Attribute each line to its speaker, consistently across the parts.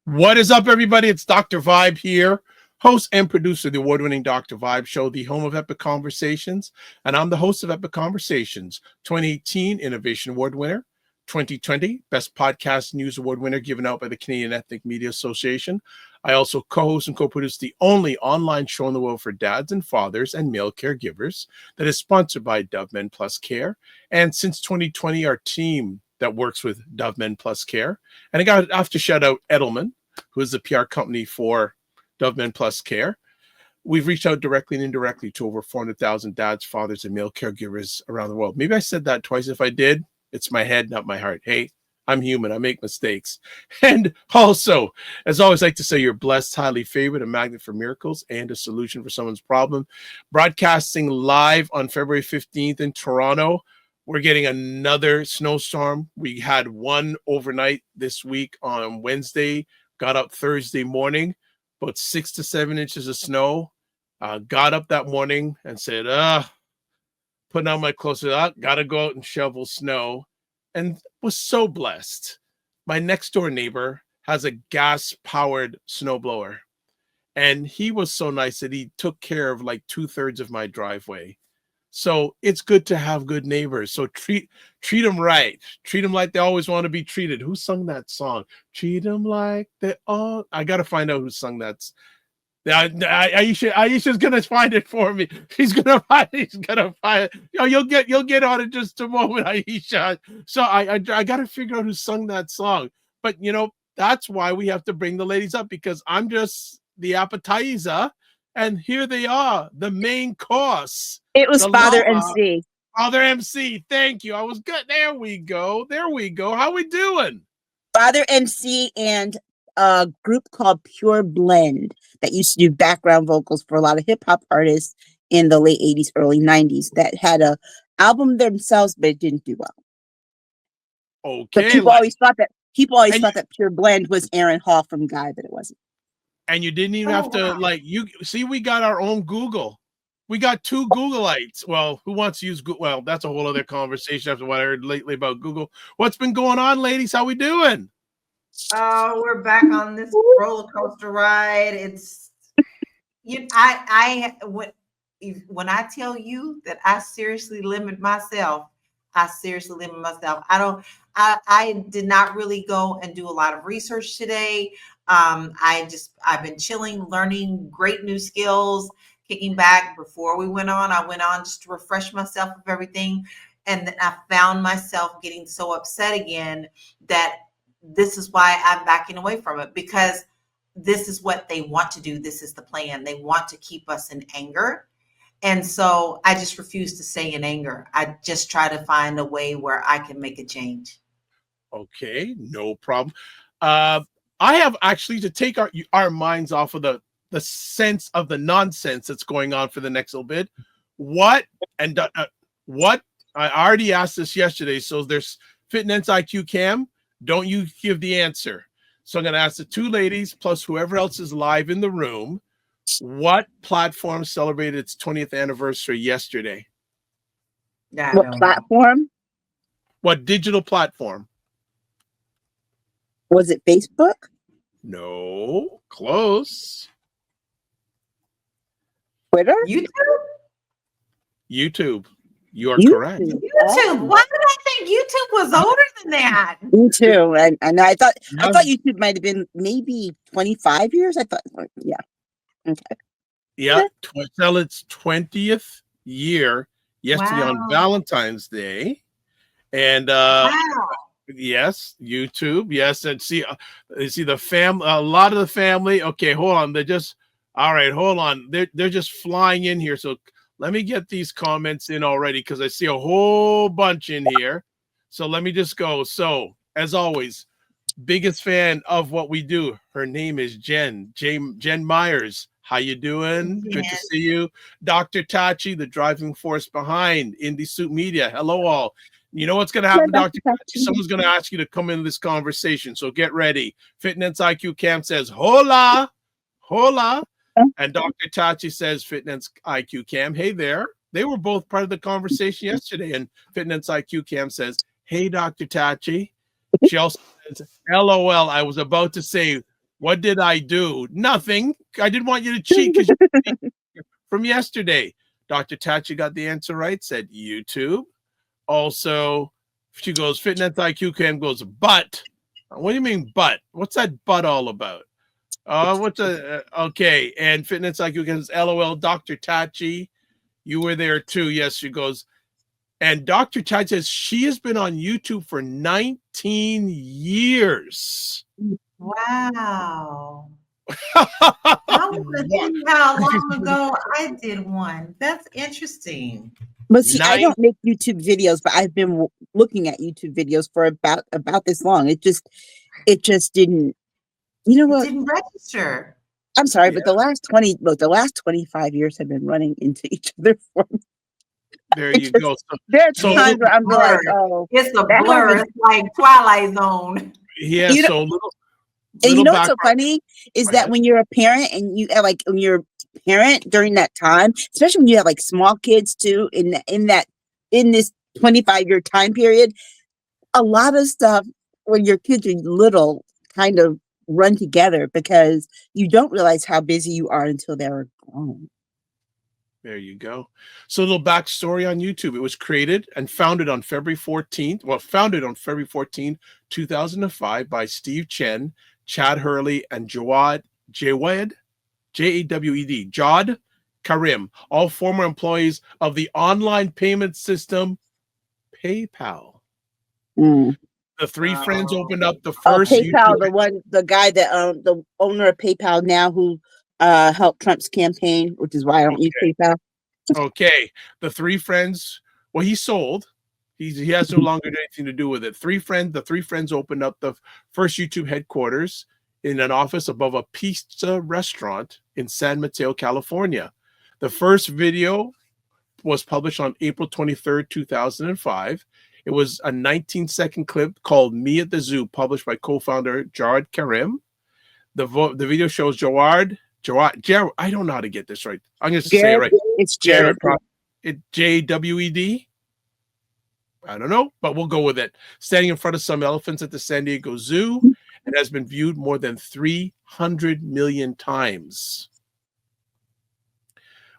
Speaker 1: What is up, everybody? It's Dr. Vibe here, host and producer of the award-winning Dr. Vibe Show, the home of Epic Conversations. And I'm the host of Epic Conversations, 2018 Innovation Award winner, 2020 Best Podcast News Award winner given out by the Canadian Ethnic Media Association. I also co-host and co-produce the only online show in the world for dads and fathers and male caregivers that is sponsored by Dove Men Plus Care. And since 2020, our team that works with Dove Men Plus Care. And I have to shout out Edelman, who is the PR company for Dove Men Plus Care. We've reached out directly and indirectly to over 400,000 dads, fathers, and male caregivers around the world. Maybe I said that twice. If I did, it's my head, not my heart. Hey, I'm human. I make mistakes. And also, as always, I like to say you're blessed, highly favored, a magnet for miracles, and a solution for someone's problem. Broadcasting live on February 15th in Toronto. We're getting another snowstorm. We had one overnight this week on Wednesday. Got up Thursday morning, about 6 to 7 inches of snow. Got up that morning and said, putting on my clothes, got to go out and shovel snow. And was so blessed. My next door neighbor has a gas-powered snowblower. And he was so nice that he took care of like 2/3 of my driveway. So it's good to have good neighbors. So treat them right. Treat them like they always want to be treated. Who sung that song? Treat them like they all. I got to find out who sung that. Aisha's gonna find it for me. He's gonna find it. You'll get on it just a moment, Aisha. So I got to figure out who sung that song. But that's why we have to bring the ladies up, because I'm just the appetizer. And here they are, the main course.
Speaker 2: It was Father MC.
Speaker 1: Father MC, thank you. I was good. There we go. How we doing?
Speaker 2: Father MC and a group called Pure Blend that used to do background vocals for a lot of hip hop artists in the late 80s, early 90s that had a album themselves, but it didn't do well.
Speaker 1: Okay.
Speaker 2: But people always thought that Pure Blend was Aaron Hall from Guy, but it wasn't.
Speaker 1: And you didn't even have to we got our own Google. We got two Googleites. Well, who wants to use Google? Well, that's a whole other conversation after what I heard lately about Google. What's been going on, ladies? How we doing?
Speaker 3: We're back on this roller coaster ride. It's when I tell you that I seriously limit myself. I did not really go and do a lot of research today. I've been chilling, learning great new skills, kicking back. Before we went on, I went on just to refresh myself of everything. And then I found myself getting so upset again that this is why I'm backing away from it, because this is what they want to do. This is the plan. They want to keep us in anger. And so I just refuse to stay in anger. I just try to find a way where I can make a change.
Speaker 1: Okay, no problem. I have actually to take our minds off of the sense of the nonsense that's going on for the next little bit. What I already asked this yesterday. So there's Fitness IQ Cam. Don't you give the answer. So I'm going to ask the two ladies plus whoever else is live in the room. What platform celebrated its 20th anniversary yesterday?
Speaker 2: What platform?
Speaker 1: What digital platform?
Speaker 2: Was it Facebook?
Speaker 1: No, close.
Speaker 2: Twitter?
Speaker 1: YouTube. You are correct.
Speaker 3: YouTube. Why did I think YouTube was older than that?
Speaker 2: Me too. And I thought YouTube might have been maybe 25 years. I thought, yeah. Okay.
Speaker 1: Yeah, till its 20th year yesterday on Valentine's Day. And yes, YouTube. Yes, and see the family. A lot of the family. Okay, hold on. Hold on. They're just flying in here. So let me get these comments in already because I see a whole bunch in here. So let me just go. So as always, biggest fan of what we do. Her name is Jen Myers. How you doing? Good to
Speaker 3: Yes.
Speaker 1: see you. Dr. Tachi, the driving force behind Indie Suit Media. Hello, all. You know what's going to happen, Dr. Tachi? Someone's going to ask you to come into this conversation, so get ready. Fitness IQ Camp says, hola, hola. And Dr. Tachi says, Fitness IQ Cam, hey there. They were both part of the conversation yesterday. And Fitness IQ Cam says, hey, Dr. Tachi. She also says, LOL, I was about to say, what did I do? Nothing. I didn't want you to cheat because from yesterday. Dr. Tachi got the answer right, said YouTube. Also, she goes, Fitness IQ Cam goes, but. What do you mean, but? What's that but all about? Okay. And Fitness IQ goes, LOL, Dr. Tachi, you were there too. Yes, she goes. And Dr. Tachi says she has been on YouTube for 19 years.
Speaker 3: Wow. I want to see how long ago I did one. That's interesting.
Speaker 2: But see, I don't make YouTube videos, but I've been looking at YouTube videos for about this long. It just didn't. You know what?
Speaker 3: It didn't register.
Speaker 2: I'm sorry, but the last 25 years have been running into each other for me.
Speaker 1: There you go.
Speaker 2: There's times where I'm like, oh,
Speaker 3: it's a blur. It's like Twilight Zone.
Speaker 1: Yeah.
Speaker 2: You know,
Speaker 1: so
Speaker 2: little and you know what's so funny is that when you're a parent and you like when you're a parent during that time, especially when you have like small kids too, in this 25-year time period, a lot of stuff when your kids are little kind of run together because you don't realize how busy you are until they're grown.
Speaker 1: There you go. So a little backstory on YouTube. It was created and founded on February 14th. Well, founded on February 14th, 2005 by Steve Chen, Chad Hurley, and Jawed, J-A-W-E-D, Jawed Karim, all former employees of the online payment system PayPal.
Speaker 2: Mm.
Speaker 1: The three friends opened up the first
Speaker 2: PayPal,
Speaker 1: YouTube.
Speaker 2: the guy that the owner of PayPal now who helped Trump's campaign, which is why I don't use PayPal.
Speaker 1: Okay. The three friends, well, he sold. He has no longer anything to do with it. The three friends opened up the first YouTube headquarters in an office above a pizza restaurant in San Mateo, California. The first video was published on April 23rd, 2005. It was a 19-second clip called Me at the Zoo, published by co-founder Jawed Karim. The video shows Jawed, I don't know how to get this right. I'm going to say it right.
Speaker 2: It's Jared.
Speaker 1: J-W-E-D? I don't know, but we'll go with it. Standing in front of some elephants at the San Diego Zoo and has been viewed more than 300 million times.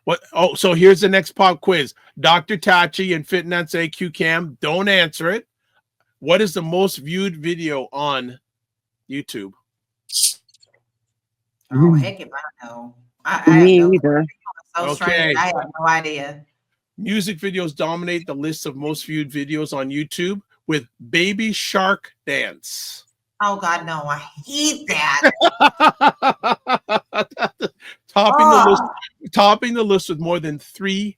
Speaker 1: What? Oh, so here's the next pop quiz. Dr. Tachi and Fitness IQ Cam, don't answer it. What is the most viewed video on YouTube?
Speaker 3: Oh, heck if I know.
Speaker 2: Me either.
Speaker 3: So strange. I have no idea.
Speaker 1: Music videos dominate the list of most viewed videos on YouTube with Baby Shark Dance.
Speaker 3: Oh God, no! I hate that.
Speaker 1: Topping the list with more than 15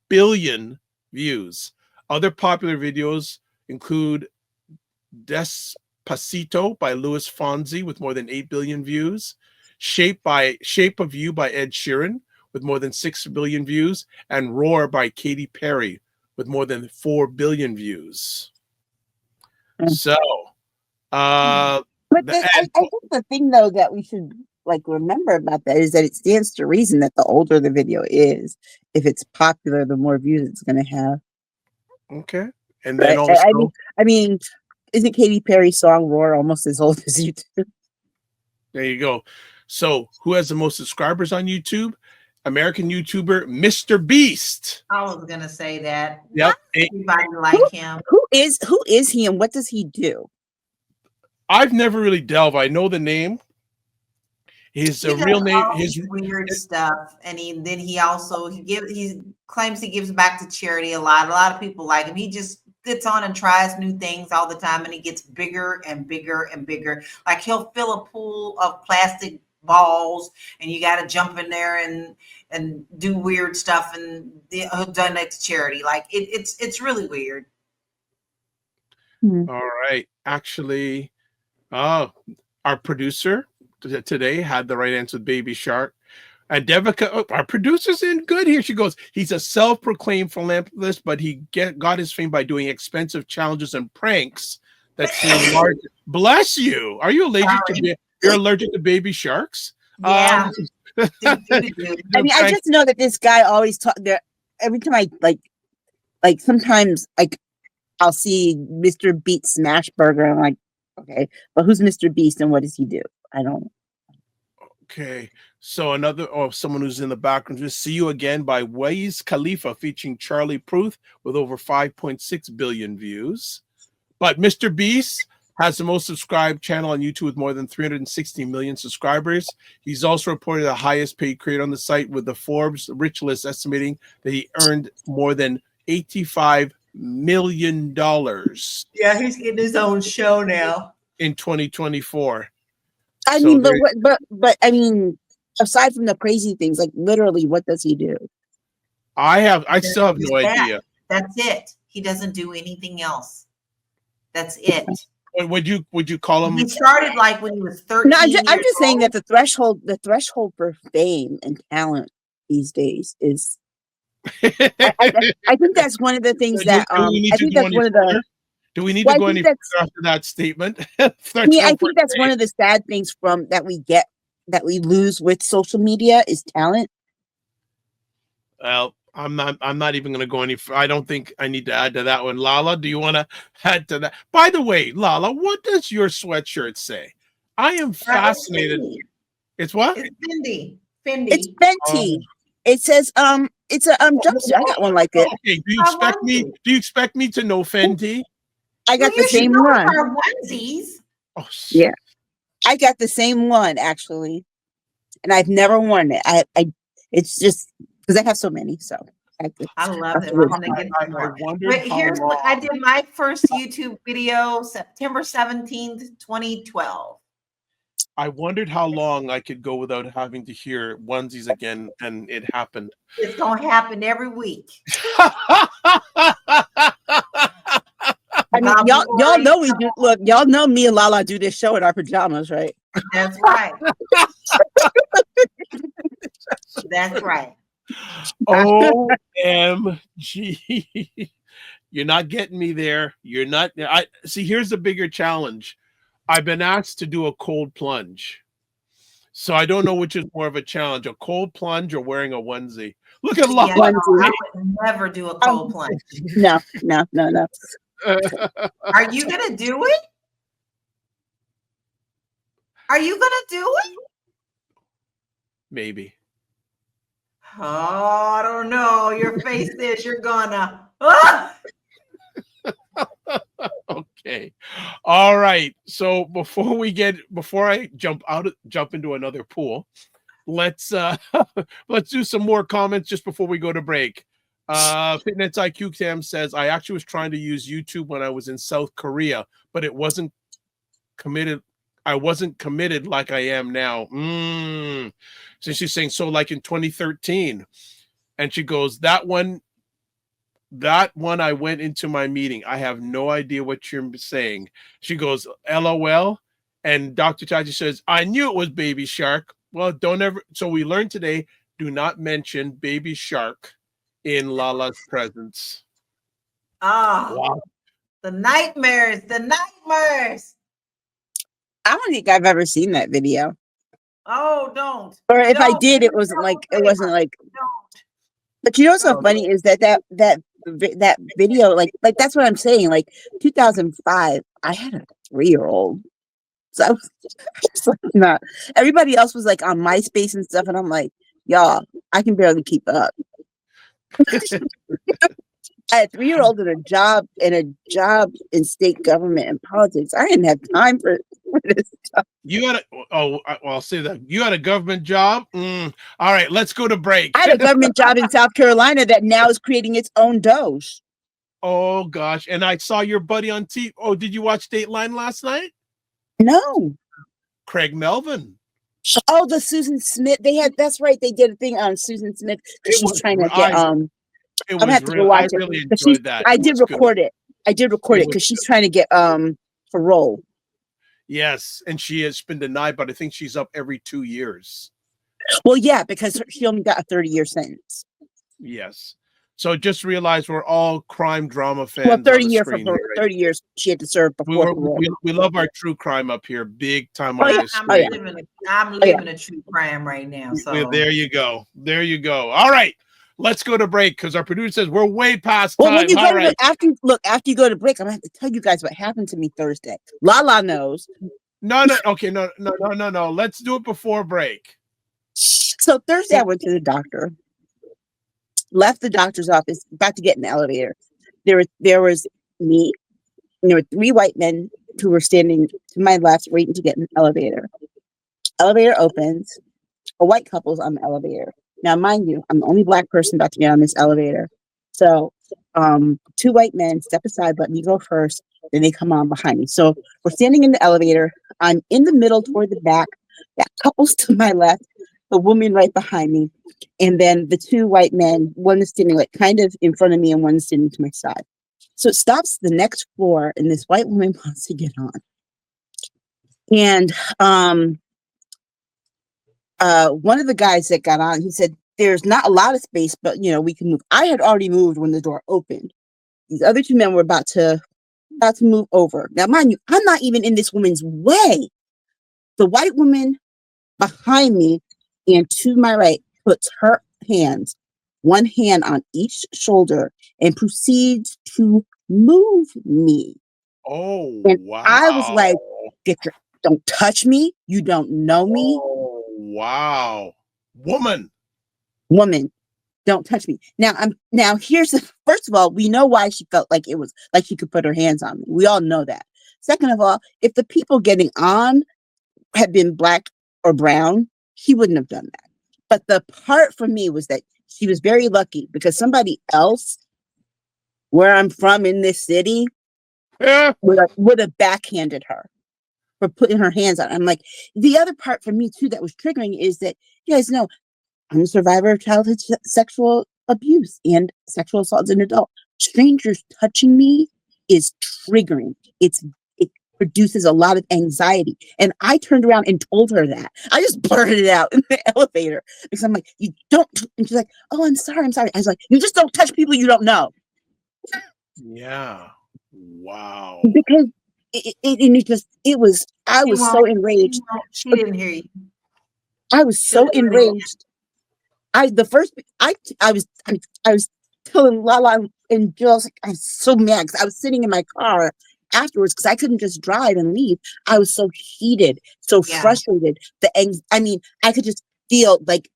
Speaker 1: billion views. Other popular videos include Despacito by Louis Fonsi with more than 8 billion views, Shape of You by Ed Sheeran with more than 6 billion views, and Roar by Katy Perry with more than 4 billion views. So,
Speaker 2: but I think the thing though that we should like remember about that is that it stands to reason that the older the video is, if it's popular, the more views it's going to have.
Speaker 1: Okay, and then also,
Speaker 2: I mean, isn't Katy Perry's song "Roar" almost as old as YouTube?
Speaker 1: There you go. So, who has the most subscribers on YouTube? American YouTuber Mr. Beast.
Speaker 3: I was gonna say that.
Speaker 1: Yep.
Speaker 3: Everybody like him.
Speaker 2: Who is he and what does he do?
Speaker 1: I've never really delved. I know the name. His real name, his
Speaker 3: weird stuff, and he claims he gives back to charity a lot. A lot of people like him. He just gets on and tries new things all the time, and he gets bigger and bigger and bigger. Like he'll fill a pool of plastic balls, and you got to jump in there and do weird stuff, and he'll donate to charity. Like it's really weird.
Speaker 1: All right, actually, our producer today had the right answer with Baby Shark. And Devika, our producer's in good here. She goes, he's a self-proclaimed philanthropist, but he got his fame by doing expensive challenges and pranks that seem large. Bless you. Are you allergic you're allergic to baby sharks?
Speaker 3: Yeah.
Speaker 2: I mean, I just know that this guy always talk there. Every time I like sometimes like I'll see Mr. Beast Smash Burger. And I'm like, okay, but who's Mr. Beast and what does he do? I don't know.
Speaker 1: Okay, so someone who's in the background, just See You Again by Wiz Khalifa featuring Charlie Puth with over 5.6 billion views. But Mr. Beast has the most subscribed channel on YouTube with more than 360 million subscribers. He's also reported the highest paid creator on the site, with the Forbes Rich List estimating that he earned more than $85 million.
Speaker 3: Yeah, he's getting his own show now
Speaker 1: in 2024.
Speaker 2: I mean, but I mean, aside from the crazy things, like literally, what does he do?
Speaker 1: I still have no idea.
Speaker 3: That's it. He doesn't do anything else. That's it.
Speaker 1: Would you call him?
Speaker 3: He started like when he was 13.
Speaker 2: No, I'm just saying that the threshold for fame and talent these days is. I think that's one of the things that I think that's one of the.
Speaker 1: Do we need to go any further after that statement?
Speaker 2: I think that's one of the sad things that we lose with social media is talent.
Speaker 1: Well, I'm not even going to go any. I don't think I need to add to that one. Lala, do you want to add to that? By the way, Lala, what does your sweatshirt say? I am fascinated. It's what?
Speaker 3: It's Fendi.
Speaker 2: It's Fenty. It says it's a jumpsuit. I got one like it.
Speaker 1: Okay. Do you expect me to know Fendi?
Speaker 2: I got the same one.
Speaker 3: Our onesies.
Speaker 1: Oh,
Speaker 2: yeah, I got the same one actually, and I've never worn it. It's just because I have so many. So
Speaker 3: I love it. I'm gonna get some more. But here's what I did. My first YouTube video, September 17th, 2012.
Speaker 1: I wondered how long I could go without having to hear onesies again, and it happened.
Speaker 3: It's gonna happen every week.
Speaker 2: I mean, y'all know we do. Look, y'all know me and Lala do this show in our pajamas, right?
Speaker 3: That's right. That's right.
Speaker 1: OMG. You're not getting me there. You're not. I see. Here's the bigger challenge. I've been asked to do a cold plunge, so I don't know which is more of a challenge: a cold plunge or wearing a onesie. Look at Lala.
Speaker 3: I would never do a cold plunge.
Speaker 2: No.
Speaker 3: Are you gonna do it? Are you gonna do it?
Speaker 1: Maybe.
Speaker 3: Oh, I don't know. Your face says you're gonna. Ah!
Speaker 1: Okay. All right. So before I jump into another pool, let's do some more comments just before we go to break. Fitness IQ Cam says, I actually was trying to use YouTube when I was in South Korea, but it wasn't committed. I wasn't committed like I am now. So she's saying, so like in 2013. And she goes, that one I went into my meeting. I have no idea what you're saying. She goes, LOL. And Dr. Tachi says, I knew it was Baby Shark. Well, don't ever. So we learned today, do not mention Baby Shark in Lala's presence.
Speaker 3: Oh, wow. The nightmares.
Speaker 2: I don't think I've ever seen that video.
Speaker 3: Oh, don't.
Speaker 2: Or if I did, it wasn't like. Don't. But you know what's so funny is that video, like that's what I'm saying. Like 2005, I had a 3-year-old, so I was like not. Everybody else was like on MySpace and stuff, and I'm like, y'all, I can barely keep up. I had a 3-year-old and a job in state government and politics. I didn't have time for this stuff.
Speaker 1: You had I'll say that. You had a government job? All right, let's go to break.
Speaker 2: I had a government job in South Carolina that now is creating its own DOGE.
Speaker 1: Oh, gosh. And I saw your buddy on TV. Oh, did you watch Dateline last night?
Speaker 2: No.
Speaker 1: Craig Melvin.
Speaker 2: Oh, the Susan Smith. That's right. They did a thing on Susan Smith. She's trying to get, I'm gonna have to go watch it.
Speaker 1: I really enjoyed that.
Speaker 2: I did record it. I did record it because she's trying to get parole.
Speaker 1: Yes, and she has been denied, but I think she's up every 2 years.
Speaker 2: Well, yeah, because she only got a 30-year sentence.
Speaker 1: Yes. So just realize we're all crime drama fans.
Speaker 2: Well, 30
Speaker 1: on the
Speaker 2: years for
Speaker 1: screen here, right?
Speaker 2: 30 years she had to serve before.
Speaker 1: We love our true crime up here, big time
Speaker 2: Oh,
Speaker 1: on
Speaker 2: yeah.
Speaker 1: this
Speaker 3: I'm
Speaker 1: screen.
Speaker 3: living a true crime right now. So
Speaker 1: There you go. There you go. All right. Let's go to break because our producer says we're way past
Speaker 2: Well,
Speaker 1: time.
Speaker 2: when you
Speaker 1: All
Speaker 2: go
Speaker 1: right.
Speaker 2: after you go to break, I'm gonna have to tell you guys what happened to me Thursday. LaLa knows.
Speaker 1: No. Okay. No. Let's do it before break.
Speaker 2: So Thursday I went to the doctor. Left the doctor's office, about to get in the elevator. There was me, and there were 3 white men who were standing to my left, waiting to get in the elevator. Elevator opens. A white couple's on the elevator. Now, mind you, I'm the only black person about to get on this elevator. So, 2 white men step aside, let me go first. Then they come on behind me. So we're standing in the elevator. I'm in the middle toward the back. That couple's to my left, the woman right behind me. And then the 2 white men, one is standing like kind of in front of me and one is standing to my side. So it stops the next floor and this white woman wants to get on. And one of the guys that got on, he said, there's not a lot of space, but we can move. I had already moved when the door opened. These other 2 men were about to move over. Now, mind you, I'm not even in this woman's way. The white woman behind me and to my right puts her hands, one hand on each shoulder, and proceeds to move me.
Speaker 1: Oh,
Speaker 2: And
Speaker 1: wow.
Speaker 2: I was like, don't touch me. You don't know me.
Speaker 1: Oh, wow. Woman, don't touch me. Now here's the first of all, we know why she felt like it was like she could put her hands on me. We all know that. Second of all, if the people getting on had been black or brown, he wouldn't have done that. But the part for me was that she was very lucky because somebody else where I'm from in this city would have backhanded her for putting her hands on. I'm like, the other part for me too that was triggering is that you guys know I'm a survivor of childhood sexual abuse and sexual assault as an adult. Strangers touching me is triggering. It produces a lot of anxiety. And I turned around and told her that. I just blurted it out in the elevator because I'm like, you don't. And she's like, oh, I'm sorry. I was like, you just don't touch people you don't know. Yeah. Wow.
Speaker 2: Because I was so enraged.
Speaker 3: She didn't hear you.
Speaker 2: I was so enraged. I was telling LaLa and Jill, I was so mad because I was sitting in my car afterwards because I couldn't just drive and leave. I was so heated, so frustrated. I could just feel like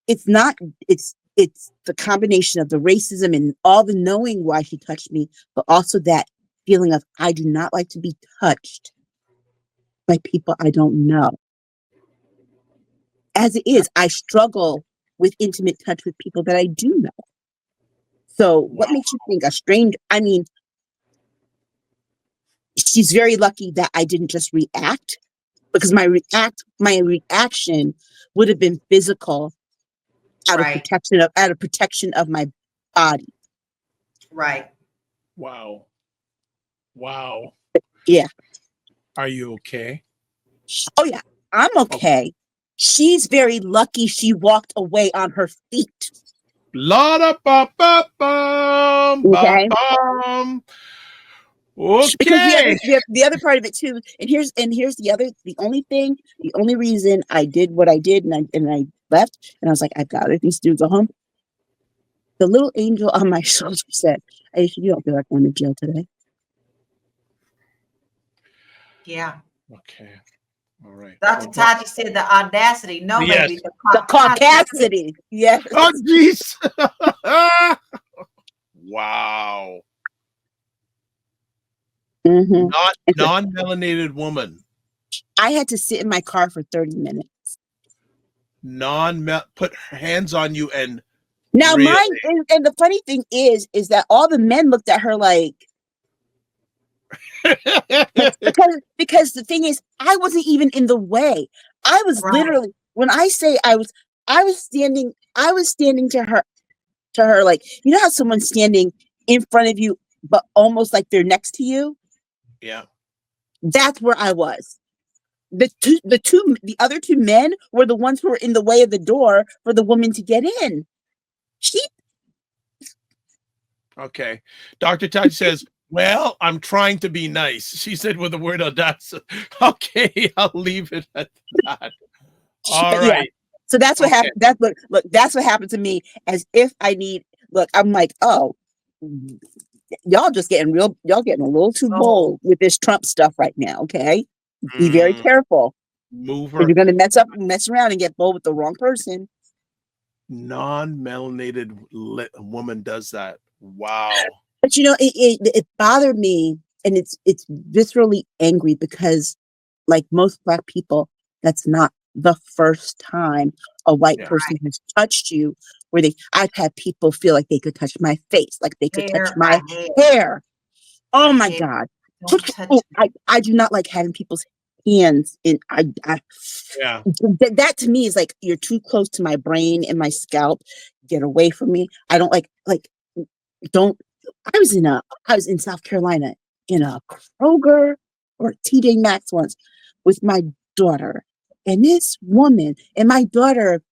Speaker 2: it's the combination of the racism and all the knowing why she touched me, but also that feeling of I do not like to be touched by people I don't know. As it is, I struggle with intimate touch with people that I do know. So what makes you think a stranger? I mean, she's very lucky that I didn't just react because my reaction would have been physical out of protection of my body.
Speaker 3: Right.
Speaker 1: Wow.
Speaker 2: Yeah.
Speaker 1: Are you okay?
Speaker 2: Oh yeah, I'm okay. She's very lucky she walked away on her feet.
Speaker 1: La da ba ba bum ba
Speaker 2: Okay.
Speaker 1: bum. Okay.
Speaker 2: Because the other part of it too, and here's the only reason I did what I did and I left and I was like, I've got other things to do, go home. The little angel on my shoulder said, Aisha, you don't feel like going to jail today.
Speaker 3: Yeah.
Speaker 1: Okay. All right.
Speaker 3: Dr. Taji said the audacity. No,
Speaker 1: Yes.
Speaker 3: baby.
Speaker 2: The caucasity. Yes.
Speaker 1: Oh, jeez. Wow.
Speaker 2: Mm-hmm.
Speaker 1: Non-melanated woman.
Speaker 2: I had to sit in my car for 30 minutes.
Speaker 1: Put her hands on you and
Speaker 2: now
Speaker 1: really?
Speaker 2: And the funny thing is that all the men looked at her like because the thing is I wasn't even in the way. I was literally, when I say I was standing to her like, you know how someone's standing in front of you but almost like they're next to you?
Speaker 1: Yeah.
Speaker 2: That's where I was. the other two men were the ones who were in the way of the door for the woman to get in. She
Speaker 1: Okay. Dr. Taj says, well, I'm trying to be nice. She said with the word audacity. Okay, I'll leave it at that. All
Speaker 2: but yeah.
Speaker 1: right.
Speaker 2: So that's what
Speaker 1: Okay.
Speaker 2: happened. That's look, that's what happened to me. As if I need I'm like, oh, y'all getting a little too
Speaker 3: Oh,
Speaker 2: bold with this Trump stuff right now. Okay. Be very careful.
Speaker 1: Move
Speaker 2: Or
Speaker 1: her.
Speaker 2: you're gonna mess around and get bold with the wrong person.
Speaker 1: Non-melanated woman does that. Wow.
Speaker 2: But it bothered me, and it's viscerally angry because, like most Black people, that's not the first time a white
Speaker 1: Yeah.
Speaker 2: person has touched you. I've had people feel like they could touch my face, like they could touch
Speaker 3: hair,
Speaker 2: my
Speaker 3: hair,
Speaker 2: hair. Oh my
Speaker 3: hair.
Speaker 2: God!
Speaker 3: Don't touch
Speaker 2: I do not like having people's hands in.
Speaker 1: Yeah.
Speaker 2: That to me is like, you're too close to my brain and my scalp. Get away from me. I don't like don't. I was in South Carolina in a Kroger or TJ Maxx once with my daughter, and this woman and my daughter,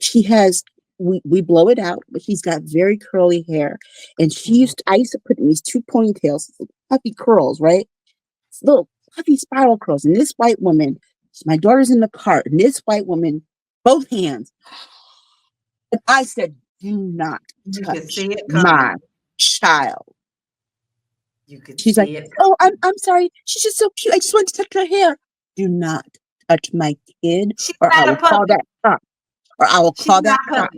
Speaker 2: she has we blow it out, but she's got very curly hair, and I used to put in these two ponytails, puffy curls, right? Little puffy spiral curls, and this white woman, my daughter's in the cart, and this white woman, both hands, and I said, "Do not
Speaker 3: You could
Speaker 2: touch
Speaker 3: see it
Speaker 2: my
Speaker 3: coming.
Speaker 2: child."
Speaker 3: You could
Speaker 2: She's like,
Speaker 3: see it.
Speaker 2: "Oh, I'm sorry. She's just so cute. I just want to touch her hair." Do not touch my kid,
Speaker 3: She's
Speaker 2: or I
Speaker 3: not a
Speaker 2: will call
Speaker 3: puppy.
Speaker 2: that cop. Or I will
Speaker 3: She's
Speaker 2: call
Speaker 3: not
Speaker 2: that
Speaker 3: a
Speaker 2: cop.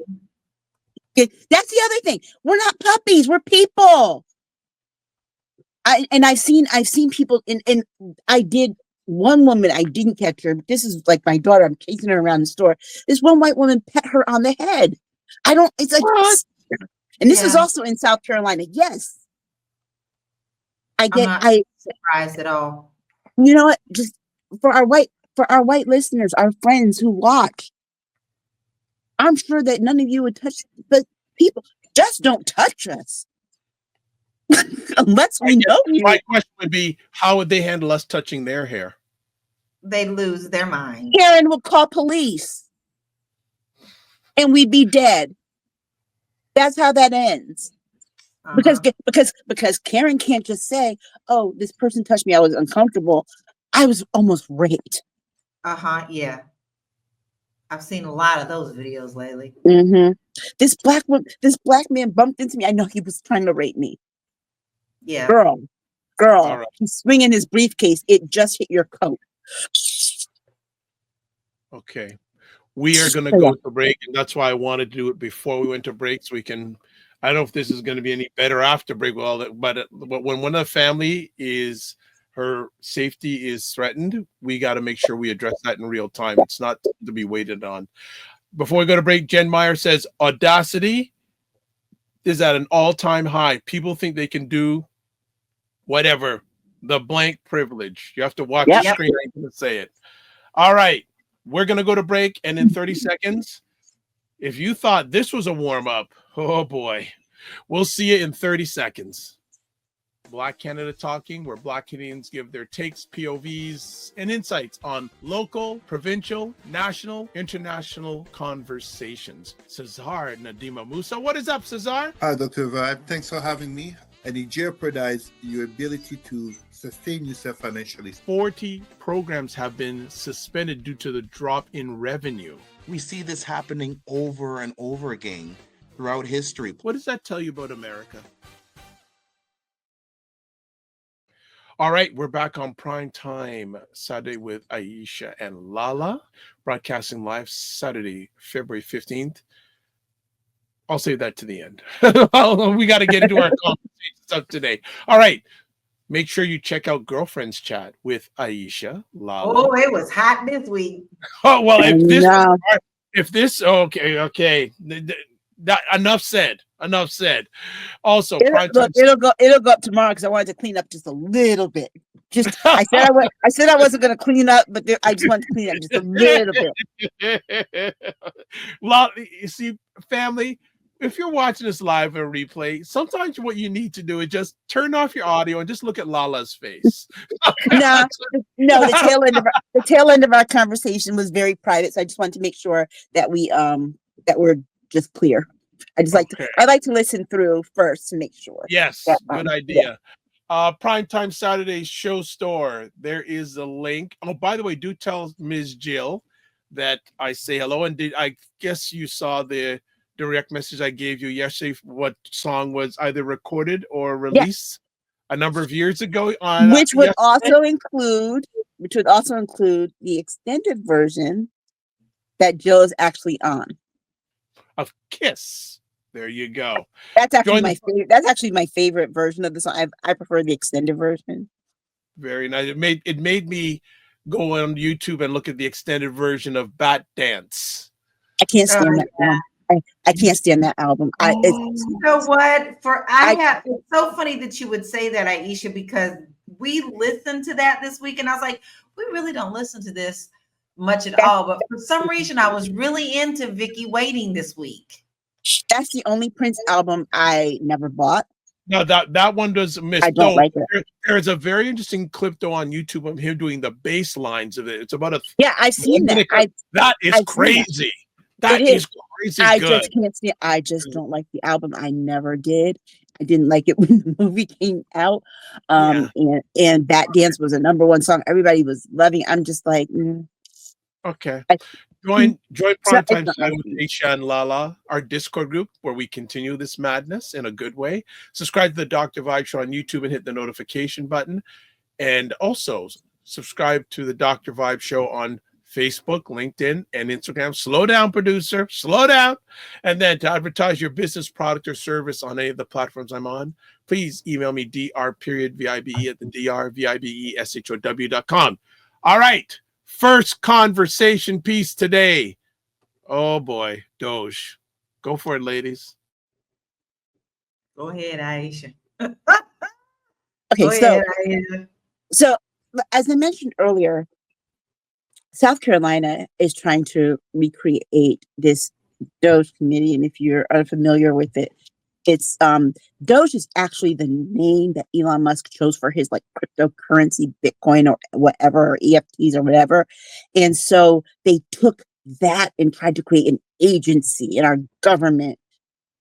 Speaker 3: puppy.
Speaker 2: That's the other thing. We're not puppies. We're people. I've seen people and I did. One woman, I didn't catch her, but this is like my daughter. I'm chasing her around the store. This one white woman pet her on the head. It's like,
Speaker 1: What?
Speaker 2: and this is
Speaker 3: Yeah.
Speaker 2: also in South Carolina. Yes.
Speaker 3: I'm not surprised at all.
Speaker 2: You know what? Just for our white listeners, our friends who watch, I'm sure that none of you would touch, but people just don't touch us unless we know you.
Speaker 1: My question would be, how would they handle us touching their hair?
Speaker 3: They lose their mind.
Speaker 2: Karen will call police, and we'd be dead. That's how that ends. Because Karen can't just say, "Oh, this person touched me. I was uncomfortable. I was almost raped."
Speaker 3: Yeah. I've seen a lot of those videos lately.
Speaker 2: Mm-hmm. This black man bumped into me. I know he was trying to rape me.
Speaker 3: Yeah.
Speaker 2: Girl,
Speaker 1: All right.
Speaker 2: he's swinging his briefcase. It just hit your coat.
Speaker 1: Okay. We are going to go to break, and that's why I wanted to do it before we went to break, so we can. I don't know if this is going to be any better after break with all that, but when one of the family her safety is threatened, we got to make sure we address that in real time. It's not to be waited on. Before we go to break, Jen Meyer says audacity is at an all-time high. People think they can do whatever. The blank privilege. You have to watch the screen to say it. All right. We're going to go to break, and in 30 seconds, if you thought this was a warm-up, oh boy, we'll see you in 30 seconds. Black Canada Talking, where Black Canadians give their takes, POVs, and insights on local, provincial, national, international conversations. Cesar Nadima Musa. What is up, Cesar?
Speaker 4: Hi, Dr. Vibe. Thanks for having me. And it jeopardizes your ability to sustain yourself financially.
Speaker 1: 40 programs have been suspended due to the drop in revenue.
Speaker 5: We see this happening over and over again throughout history.
Speaker 1: What does that tell you about America? All right, we're back on Primetime Saturday with Aisha and LaLa, broadcasting live Saturday, February 15th. I'll save that to the end. We got to get into our conversation stuff today. All right. Make sure you check out Girlfriends Chat with Aisha LaLa.
Speaker 3: Oh, it was hot this week.
Speaker 1: Oh, well, okay. That enough said. Also,
Speaker 2: it'll go up tomorrow because I wanted to clean up just a little bit. I said I wasn't going to clean up, but I just wanted to clean up just a little bit.
Speaker 1: Well, you see, family, if you're watching this live or replay, sometimes what you need to do is just turn off your audio and just look at Lala's face.
Speaker 2: No, no, the tail end of our conversation was very private, so I just wanted to make sure that we're just clear. I like to listen through first to make sure.
Speaker 1: Yes,
Speaker 2: that,
Speaker 1: good
Speaker 2: yeah.
Speaker 1: idea. Primetime Saturday show store. There is a link. Oh, by the way, do tell Ms. Jill that I say hello. And I guess you saw the direct message I gave you yesterday? What song was either recorded or released a number of years ago? On
Speaker 2: which would also include the extended version that Jill is actually on.
Speaker 1: Of Kiss. There you go.
Speaker 2: That's actually my favorite. That's actually my favorite version of the song. I prefer the extended version.
Speaker 1: Very nice. It made me go on YouTube and look at the extended version of Bat Dance.
Speaker 2: I can't stand that one. I can't stand that album.
Speaker 3: You know what? It's so funny that you would say that, Aisha, because we listened to that this week, and I was like, we really don't listen to this much at all. But for some reason, I was really into Vicky Waiting this week.
Speaker 2: That's the only Prince album I never bought.
Speaker 1: No, that one does miss.
Speaker 2: I don't like it.
Speaker 1: There's a very interesting clip though on YouTube of him doing the bass lines of it. It's about
Speaker 2: I've seen that.
Speaker 1: That is crazy. That is crazy.
Speaker 2: I just don't like the album. I never did. I didn't like it when the movie came out. And Bat Dance was a #1 song. Everybody was loving. I'm just like,
Speaker 1: okay. Join Primetime with Aisha and LaLa, our Discord group, where we continue this madness in a good way. Subscribe to the Dr. Vibe Show on YouTube and hit the notification button. And also subscribe to the Dr. Vibe Show on Facebook, LinkedIn, and Instagram. Slow down, producer. Slow down. And then to advertise your business, product, or service on any of the platforms I'm on, please email me dr.vibe at the drvibeshow.com. All right. First conversation piece today. Oh boy, DOGE. Go for it, ladies.
Speaker 3: Go ahead, Aisha.
Speaker 2: Okay, so as I mentioned earlier, South Carolina is trying to recreate this DOGE committee, and if you're unfamiliar with it, it's DOGE is actually the name that Elon Musk chose for his like cryptocurrency, Bitcoin or whatever, or EFTs or whatever. And so they took that and tried to create an agency in our government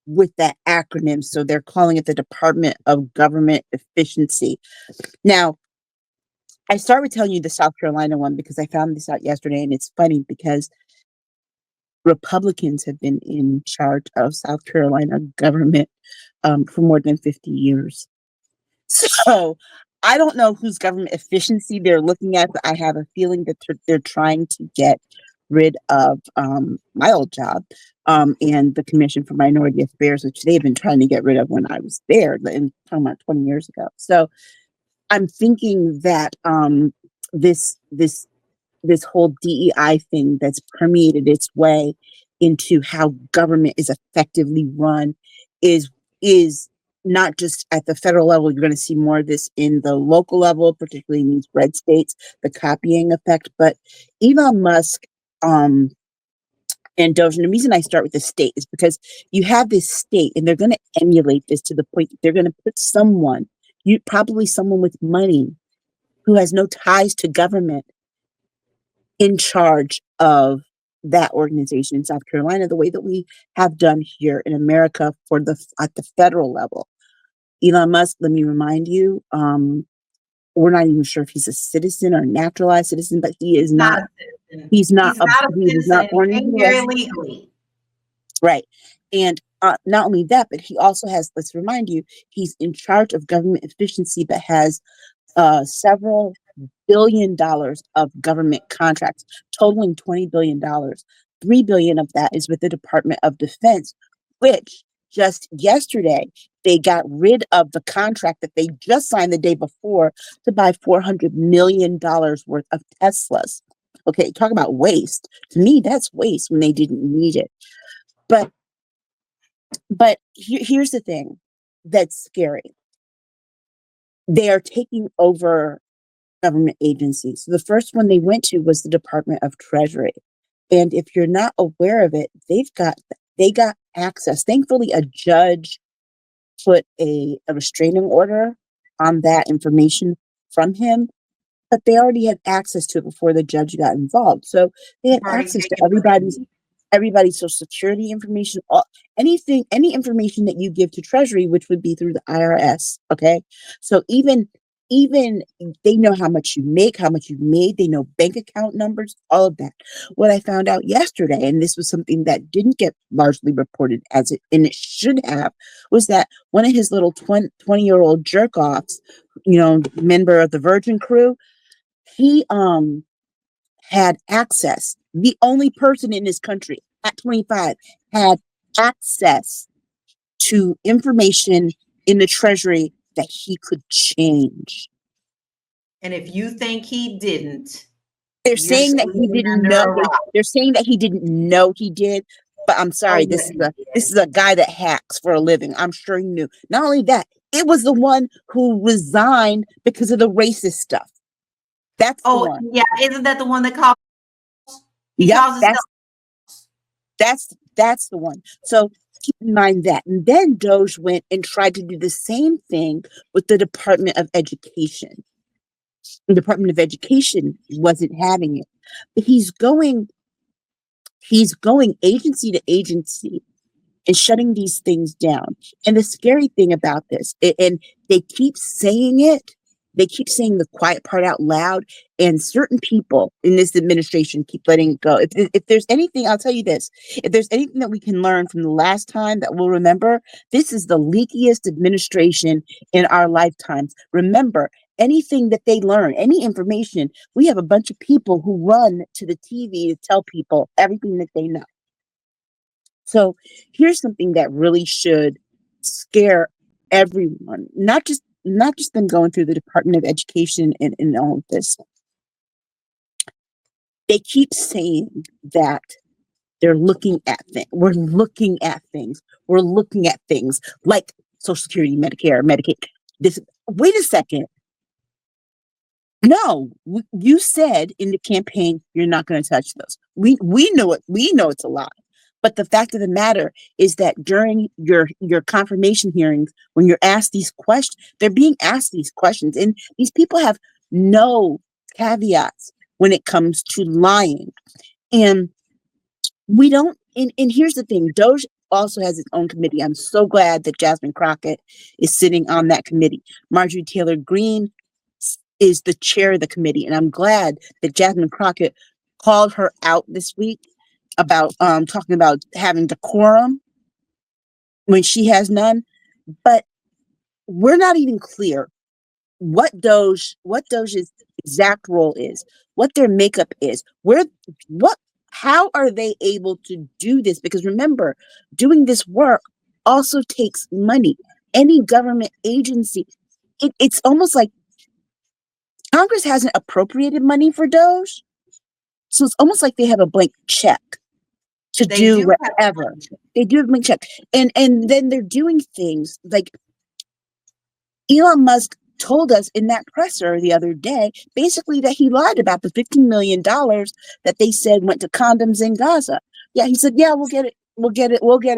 Speaker 2: with that acronym. So they're calling it the Department of Government Efficiency. Now, I started telling you the South Carolina one because I found this out yesterday, and it's funny because Republicans have been in charge of South Carolina government for more than 50 years. So I don't know whose government efficiency they're looking at, but I have a feeling that they're trying to get rid of my old job and the Commission for Minority Affairs, which they've been trying to get rid of when I was there, and talking about 20 years ago. So I'm thinking that this whole DEI thing that's permeated its way into how government is effectively run is not just at the federal level. You're going to see more of this in the local level, particularly in these red states, the copying effect. But Elon Musk and DOGE, and the reason I start with the state is because you have this state and they're going to emulate this to the point that they're going to put probably someone with money who has no ties to government in charge of that organization in South Carolina, the way that we have done here in America at the federal level. Elon Musk, let me remind you, we're not even sure if he's a citizen or a naturalized citizen, but he is not. He's not born in the US.
Speaker 3: Illegally.
Speaker 2: Right. And not only that, but he also has, let's remind you, he's in charge of government efficiency, but has several $1 billion of government contracts totaling $20 billion. $3 billion of that is with the Department of Defense, which just yesterday they got rid of the contract that they just signed the day before to buy $400 million worth of Teslas. Okay, talk about waste. To me, that's waste when they didn't need it. But here's the thing that's scary. They are taking over government agencies. So the first one they went to was the Department of Treasury. And if you're not aware of it, they got access. Thankfully, a judge put a restraining order on that information from him, but they already had access to it before the judge got involved. So they had
Speaker 3: Already
Speaker 2: access to
Speaker 3: taken
Speaker 2: everybody's social security information, any information that you give to Treasury, which would be through the IRS. Okay. So even they know how much you make, how much you've made, they know bank account numbers, all of that. What I found out yesterday, and this was something that didn't get largely reported and it should have, was that one of his little 20-year-old jerk offs, member of the Virgin crew, he had access. The only person in this country at 25 had access to information in the Treasury that he could change.
Speaker 3: And if you think he didn't,
Speaker 2: They're
Speaker 3: you're
Speaker 2: saying that he
Speaker 3: sleeping
Speaker 2: didn't
Speaker 3: under
Speaker 2: know.
Speaker 3: a rock.
Speaker 2: They're saying that he didn't know he did. But I'm sorry,
Speaker 3: Oh,
Speaker 2: this
Speaker 3: yeah,
Speaker 2: is a guy that hacks for a living. I'm sure he knew. Not only that, it was the one who resigned because of the racist stuff. That's the
Speaker 3: Oh,
Speaker 2: one.
Speaker 3: yeah. Isn't that the one that calls? He
Speaker 2: Yep,
Speaker 3: calls himself.
Speaker 2: that's the one. So keep in mind that. And then DOGE went and tried to do the same thing with the Department of Education. The Department of Education wasn't having it. But he's going agency to agency and shutting these things down. And the scary thing about this, and they keep saying it, they keep saying the quiet part out loud, and certain people in this administration keep letting it go. If there's anything, I'll tell you this, if there's anything that we can learn from the last time that we'll remember, this is the leakiest administration in our lifetimes. Remember, anything that they learn, any information, we have a bunch of people who run to the TV to tell people everything that they know. So here's something that really should scare everyone, not just them going through the Department of Education and all of this. They keep saying that they're looking at things. We're looking at things. We're looking at things like Social Security, Medicare, Medicaid. Wait a second. No, you said in the campaign you're not going to touch those. We know it. We know it's a lie. But the fact of the matter is that during your confirmation hearings, when you're asked these questions, they're being asked these questions, and these people have no caveats when it comes to lying. And we don't. And here's the thing: DOGE also has its own committee. I'm so glad that Jasmine Crockett is sitting on that committee. Marjorie Taylor Greene is the chair of the committee, and I'm glad that Jasmine Crockett called her out this week about talking about having decorum when she has none. But we're not even clear what DOGE's exact role is, what their makeup is, how are they able to do this? Because remember, doing this work also takes money. Any government agency, it's almost like Congress hasn't appropriated money for DOGE. So it's almost like they have a blank check to
Speaker 3: They
Speaker 2: do
Speaker 3: do have
Speaker 2: whatever. They do have a blank check. And then they're doing things like Elon Musk told us in that presser the other day, basically that he lied about the $15 million that they said went to condoms in Gaza. Yeah, he said, yeah, we'll get it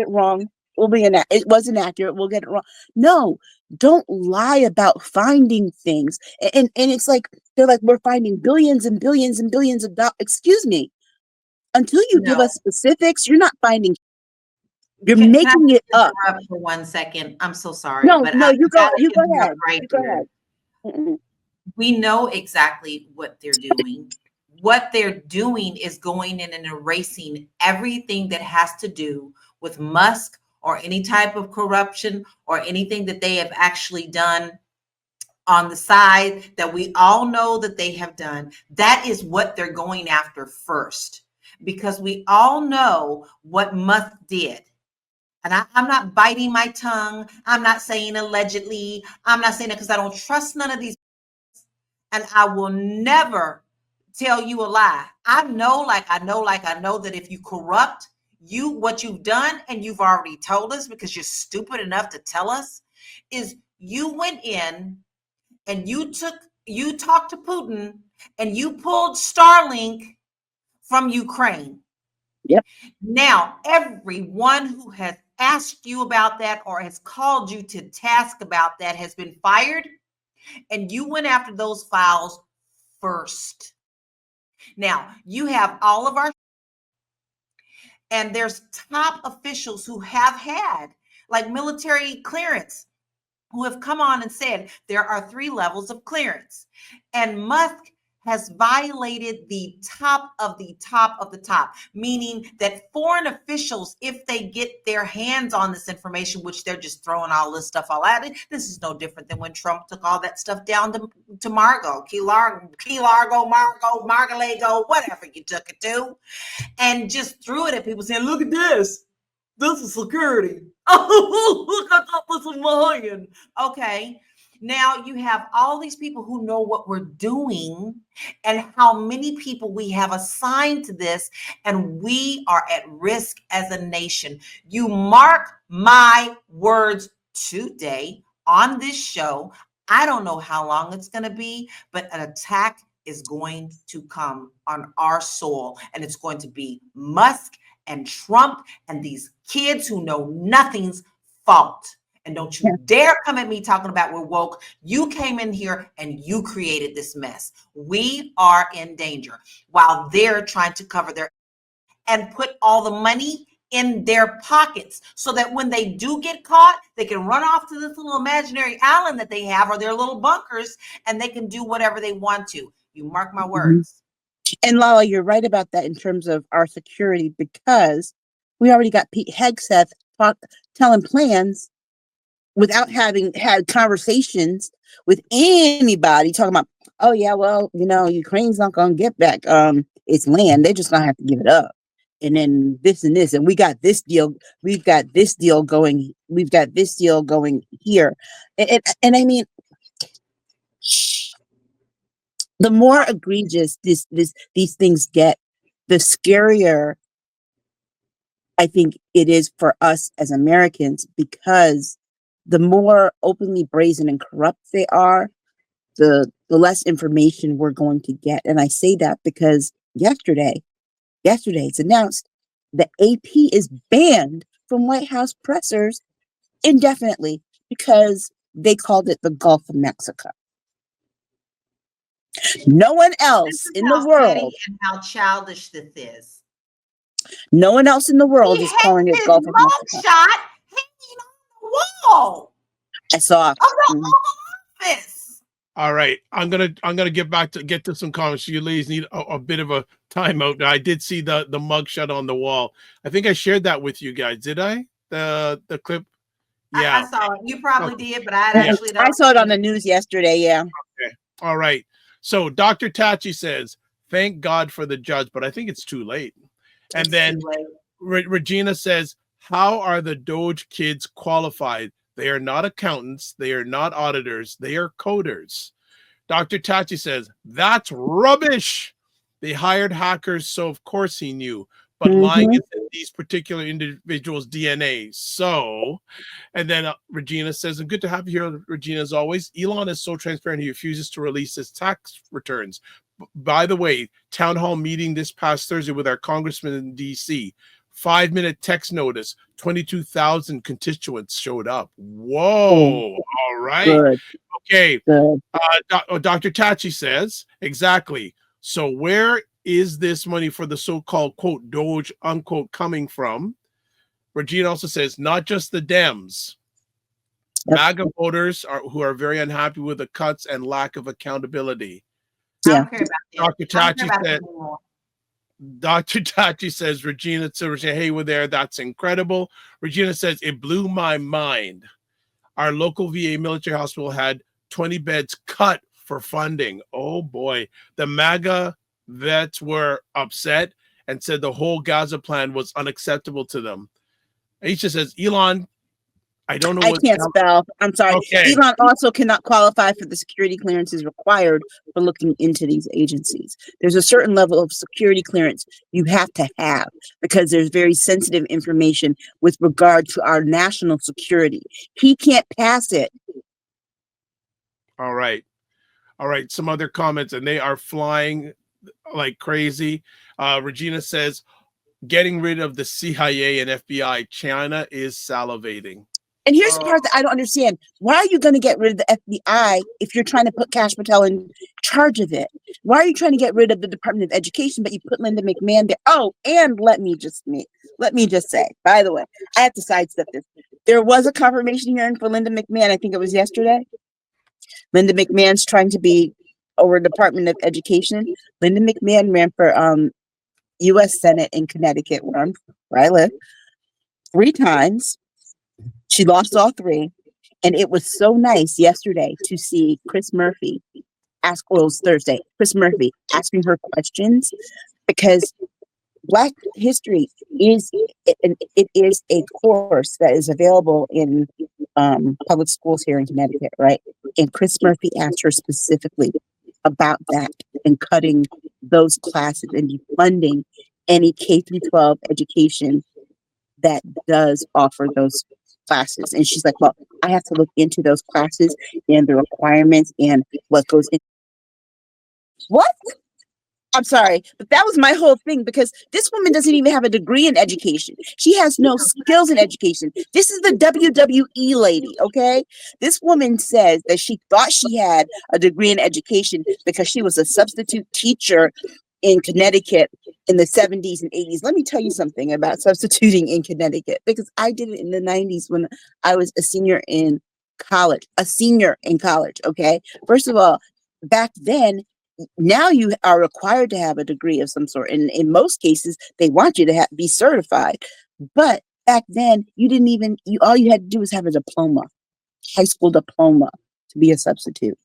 Speaker 2: wrong. It wasn't accurate. We'll get it wrong. No, don't lie about finding things. And it's like, they're like, we're finding billions and billions and billions of dollars. Excuse me. Until you give us specifics, you're not finding. You're
Speaker 3: Can I
Speaker 2: making it up.
Speaker 3: interrupt for 1 second? I'm so sorry.
Speaker 2: No,
Speaker 3: but
Speaker 2: you go
Speaker 3: gotta interrupt
Speaker 2: ahead.
Speaker 3: Right
Speaker 2: You go
Speaker 3: here.
Speaker 2: ahead. Mm-mm.
Speaker 3: We know exactly what they're doing. What they're doing is going in and erasing everything that has to do with Musk or any type of corruption or anything that they have actually done on the side that we all know that they have done. That is what they're going after first, because we all know what Musk did. And I'm not biting my tongue. I'm not saying allegedly. I'm not saying it because I don't trust none of these. And I will never tell you a lie. I know that if you corrupt, what you've done, and you've already told us because you're stupid enough to tell us, is you went in and you talked to Putin and you pulled Starlink from Ukraine.
Speaker 2: Yep.
Speaker 3: Now, everyone who has asked you about that or has called you to task about that has been fired, and you went after those files first. Now, you have all of our, and there's top officials who have had like military clearance who have come on and said there are 3 levels of clearance. And Musk has violated the top of the top of the top, meaning that foreign officials, if they get their hands on this information, which they're just throwing all this stuff all at it, this is no different than when Trump took all that stuff down to Margo, Key Largo, Margalago, whatever you took it to, and just threw it at people saying, look at this. This is security. Oh, look, I got this in my hand. Okay. Now you have all these people who know what we're doing and how many people we have assigned to this, and we are at risk as a nation. You mark my words today on this show. I don't know how long it's going to be, but an attack is going to come on our soil, and it's going to be Musk and Trump and these kids who know nothing's fault. And don't you dare come at me talking about we're woke. You came in here and you created this mess. We are in danger while they're trying to cover their and put all the money in their pockets so that when they do get caught, they can run off to this little imaginary island that they have or their little bunkers, and they can do whatever they want to. You mark my words.
Speaker 2: And Lala, you're right about that in terms of our security, because we already got Pete Hegseth telling plans without having had conversations with anybody, talking about, oh yeah, well, Ukraine's not going to get back its land. They're just going to have to give it up. And then this and this, and we got this deal. We've got this deal going. We've got this deal going here. And I mean, the more egregious these things get, the scarier I think it is for us as Americans, because the more openly brazen and corrupt they are, the less information we're going to get. And I say that because yesterday it's announced the AP is banned from White House pressers indefinitely because they called it the Gulf of Mexico. No one else in the world,
Speaker 3: and how childish this is.
Speaker 2: no one else in the world is calling it Gulf of Mexico.
Speaker 3: Shot hanging on the wall.
Speaker 2: I saw.
Speaker 3: Of the office.
Speaker 1: All right, I'm gonna get to some comments. You ladies need a bit of a timeout. I did see the mugshot on the wall. I think I shared that with you guys. Did I? The clip. Yeah,
Speaker 3: I saw it. You probably did, but I actually don't.
Speaker 2: I saw it on the news yesterday. Yeah.
Speaker 1: Okay. All right. So Dr. Tachi says, "Thank God for the judge," but I think it's too late. And then Regina says, "How are the DOGE kids qualified? They are not accountants. They are not auditors. They are coders." Dr. Tachi says, "That's rubbish. They hired hackers, so of course he knew. But lying is in these particular individuals' DNA. So," and then Regina says, "And good to have you here, Regina, as always. Elon is so transparent, he refuses to release his tax returns. By the way, town hall meeting this past Thursday with our congressman in DC. 5-minute text notice, 22,000 constituents showed up. Whoa. All right.
Speaker 2: Good.
Speaker 1: Okay.
Speaker 2: Good.
Speaker 1: Dr. Tachi says, exactly. So where is this money for the so-called, quote, DOGE, unquote, coming from? Regina also says, not just the Dems.
Speaker 2: Yep.
Speaker 1: MAGA voters who are very unhappy with the cuts and lack of accountability.
Speaker 2: Yeah.
Speaker 3: I don't care about that.
Speaker 1: Dr. Tachi says, Regina says, hey, we're there. That's incredible. Regina says, it blew my mind. Our local VA military hospital had 20 beds cut for funding. Oh boy. The MAGA vets were upset and said the whole Gaza plan was unacceptable to them. Aisha says, Elon, I don't know.
Speaker 2: I can't spell. I'm sorry.
Speaker 1: Okay.
Speaker 2: Elon also cannot qualify for the security clearances required for looking into these agencies. There's a certain level of security clearance you have to have because there's very sensitive information with regard to our national security. He can't pass it.
Speaker 1: All right. All right. Some other comments, and they are flying like crazy. Regina says, getting rid of the CIA and FBI. China is salivating.
Speaker 2: And here's the part that I don't understand. Why are you going to get rid of the FBI if you're trying to put Cash Patel in charge of it? Why are you trying to get rid of the Department of Education, but you put Linda McMahon there? Oh, and let me just say, by the way, I have to sidestep this. There was a confirmation hearing for Linda McMahon. I think it was yesterday. Linda McMahon's trying to be over Department of Education. Linda McMahon ran for U.S. Senate in Connecticut, where I live, 3 times. She lost all 3. And it was so nice yesterday to see Chris Murphy it was Thursday, Chris Murphy asking her questions, because Black history is a course that is available in public schools here in Connecticut, right? And Chris Murphy asked her specifically about that and cutting those classes and defunding any K through 12 education that does offer those classes. And she's like, well, I have to look into those classes and the requirements and what goes in. What? I'm sorry, but that was my whole thing, because this woman doesn't even have a degree in education. She has no skills in education. This is the WWE lady, okay? This woman says that she thought she had a degree in education because she was a substitute teacher in Connecticut in the 70s and 80s. Let me tell you something about substituting in Connecticut, because I did it in the 90s when I was a senior in college, okay? First of all, back then, now you are required to have a degree of some sort. And in most cases, they want you to be certified. But back then, all you had to do was have a diploma, high school diploma, to be a substitute.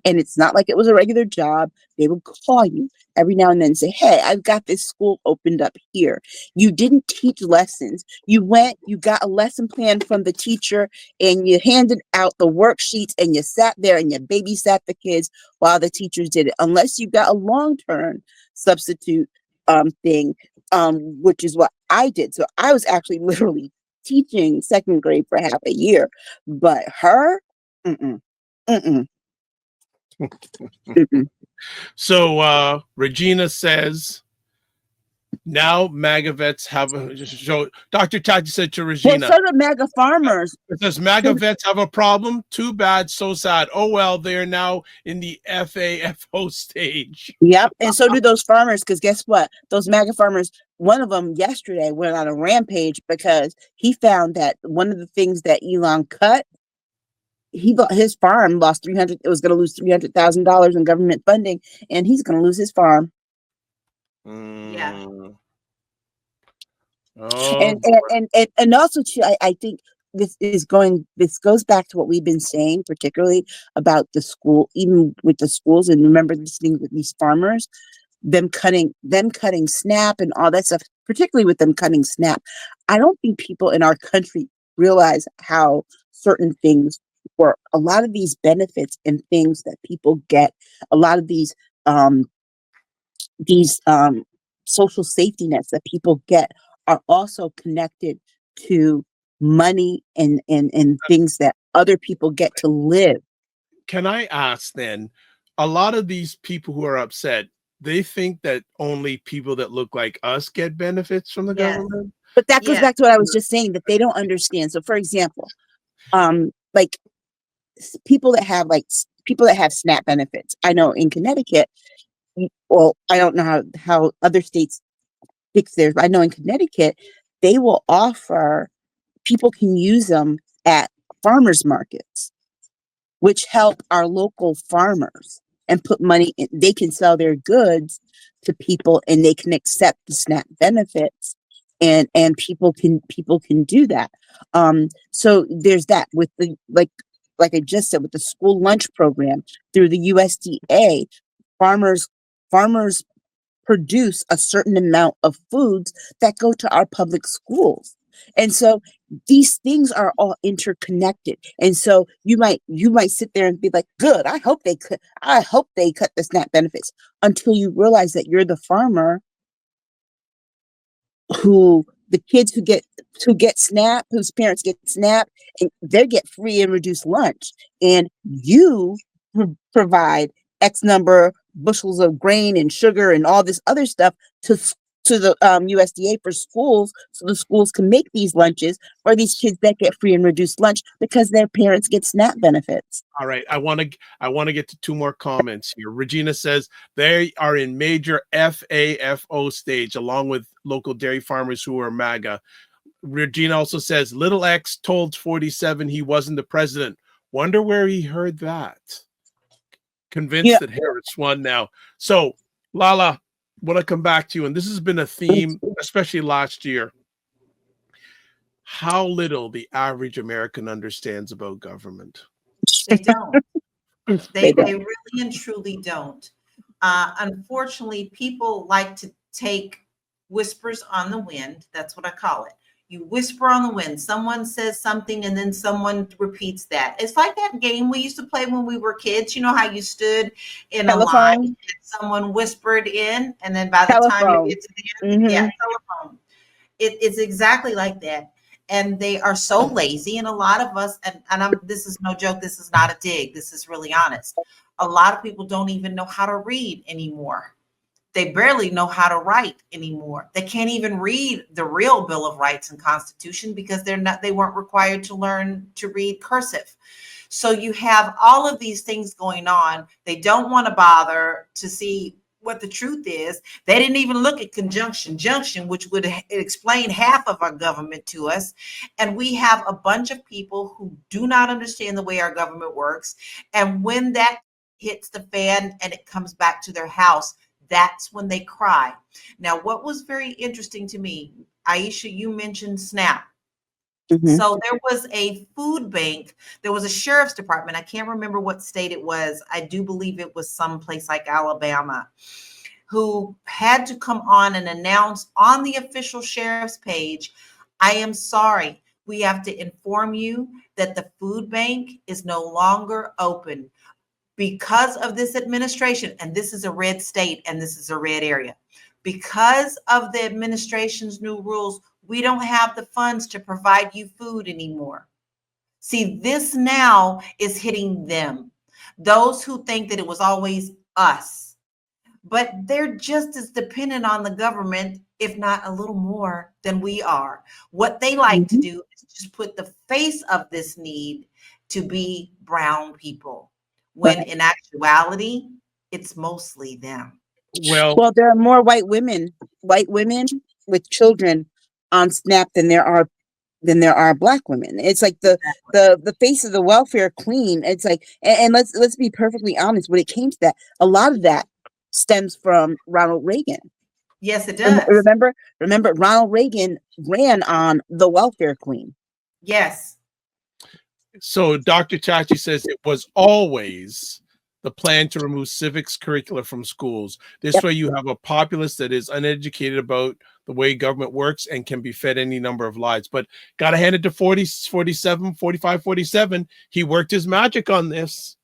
Speaker 2: And it's not like it was a regular job. They would call you every now and then and say, hey, I've got this school opened up here. You didn't teach lessons. You went, you got a lesson plan from the teacher, and you handed out the worksheets, and you sat there and you babysat the kids while the teachers did it, unless you got a long-term substitute thing, which is what I did. So I was actually literally teaching 2nd grade for half a year. But her, mm-mm.
Speaker 1: So Regina says now MAGA vets have a show. Dr. Tati said to Regina,
Speaker 2: well, so do MAGA farmers.
Speaker 1: It says MAGA vets have a problem. Too bad, so sad. Oh well, they're now in the FAFO stage.
Speaker 2: Yep, and so do those farmers, because guess what? Those MAGA farmers, one of them yesterday went on a rampage because he found that one of the things that Elon cut, his farm lost it was going to lose $300,000 in government funding, and he's going to lose his farm.
Speaker 3: Yeah.
Speaker 1: Oh,
Speaker 2: and also too, I think this goes back to what we've been saying, particularly about the school, even with the schools. And remember this thing with these farmers, them cutting SNAP and all that stuff, particularly with them cutting SNAP. I don't think people in our country realize how certain things work. A lot of these benefits and things that people get, a lot of these social safety nets that people get are also connected to money and things that other people get to live.
Speaker 1: Can I ask then, a lot of these people who are upset, they think that only people that look like us get benefits from the government?
Speaker 2: But that goes back to what I was just saying, that they don't understand. So for example, like people that have SNAP benefits. I know in Connecticut, well, I don't know how other states fix theirs, but I know in Connecticut, they will offer, people can use them at farmers markets, which help our local farmers and put money in. They can sell their goods to people and they can accept the SNAP benefits, and people can do that. So there's that with the, like I just said, with the school lunch program through the USDA, farmers produce a certain amount of foods that go to our public schools. And so these things are all interconnected. And so you might sit there and be like, good, I hope they cut the SNAP benefits, until you realize that you're the farmer who the kids who get SNAP, whose parents get SNAP, and they get free and reduced lunch, and you provide X number bushels of grain and sugar and all this other stuff to the USDA for schools, so the schools can make these lunches for these kids that get free and reduced lunch because their parents get SNAP benefits.
Speaker 1: All right, I want to get to two more comments here. Regina says they are in major FAFO stage along with local dairy farmers who are MAGA. Regina also says little X told 47 he wasn't the president. Wonder where he heard that. Convinced that Harris won now. So, Lala, want to come back to you, and this has been a theme, especially last year. How little the average American understands about government.
Speaker 3: They don't. They
Speaker 2: don't.
Speaker 3: really and truly don't. Unfortunately, people like to take whispers on the wind. That's what I call it. You whisper on the wind. Someone says something and then someone repeats that. It's like that game we used to play when we were kids. You know how you stood in a line and someone whispered in, and then by the time you get to the end, telephone. It's exactly like that. And they are so lazy. And a lot of us, this is no joke. This is not a dig. This is really honest. A lot of people don't even know how to read anymore. They barely know how to write anymore. They can't even read the real Bill of Rights and Constitution because they weren't required to learn to read cursive. So you have all of these things going on. They don't want to bother to see what the truth is. They didn't even look at junction, which would explain half of our government to us. And we have a bunch of people who do not understand the way our government works. And when that hits the fan and it comes back to their house, that's when they cry. Now, what was very interesting to me, Aisha, you mentioned SNAP. Mm-hmm. So there was a food bank. There was a sheriff's department. I can't remember what state it was. I do believe it was someplace like Alabama, who had to come on and announce on the official sheriff's page, I am sorry, we have to inform you that the food bank is no longer open because of this administration. And this is a red state and this is a red area. Because of the administration's new rules, we don't have the funds to provide you food anymore. See, this now is hitting them. Those who think that it was always us, but they're just as dependent on the government, if not a little more than we are. What they like to do is just put the face of this need to be brown people, when in actuality, it's mostly them.
Speaker 2: Well, there are more white women with children on SNAP than there are black women. It's like the face of the welfare queen. It's like, and let's be perfectly honest. When it came to that, a lot of that stems from Ronald Reagan.
Speaker 3: Yes, it does.
Speaker 2: Remember, Ronald Reagan ran on the welfare queen.
Speaker 3: Yes.
Speaker 1: So Dr. Chachi says it was always the plan to remove civics curricula from schools. This way you have a populace that is uneducated about the way government works and can be fed any number of lies. But got to hand it to 47. He worked his magic on this.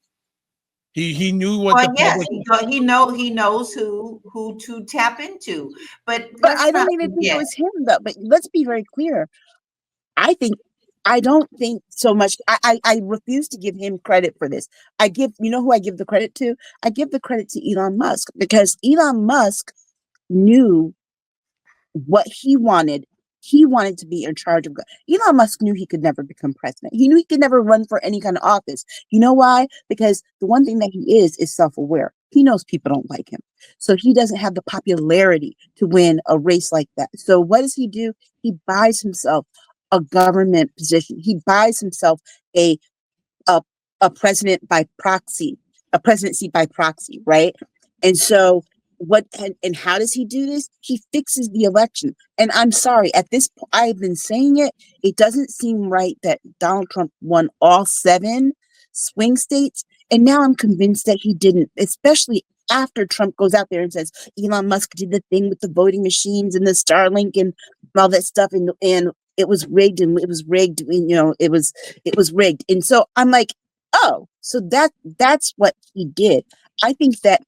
Speaker 1: He knew what the public...
Speaker 2: he
Speaker 3: knows who to tap into. But
Speaker 2: I don't even think it was him though. But let's be very clear. I don't think so much. I refuse to give him credit for this. You know who I give the credit to? I give the credit to Elon Musk, because Elon Musk knew what he wanted. He wanted to be in charge of. Elon Musk knew he could never become president. He knew he could never run for any kind of office. You know why? Because the one thing that he is self-aware. He knows people don't like him. So he doesn't have the popularity to win a race like that. So what does he do? He buys himself a government position. He buys himself a president by proxy, a presidency by proxy, right? And so and how does he do this? He fixes the election. And I'm sorry, at this point, I've been saying it, it doesn't seem right that Donald Trump won all 7 swing states. And now I'm convinced that he didn't, especially after Trump goes out there and says Elon Musk did the thing with the voting machines and the Starlink and all that stuff, and it was rigged, and it was rigged, it was rigged. And so I'm like, oh, so that's what he did. I think that,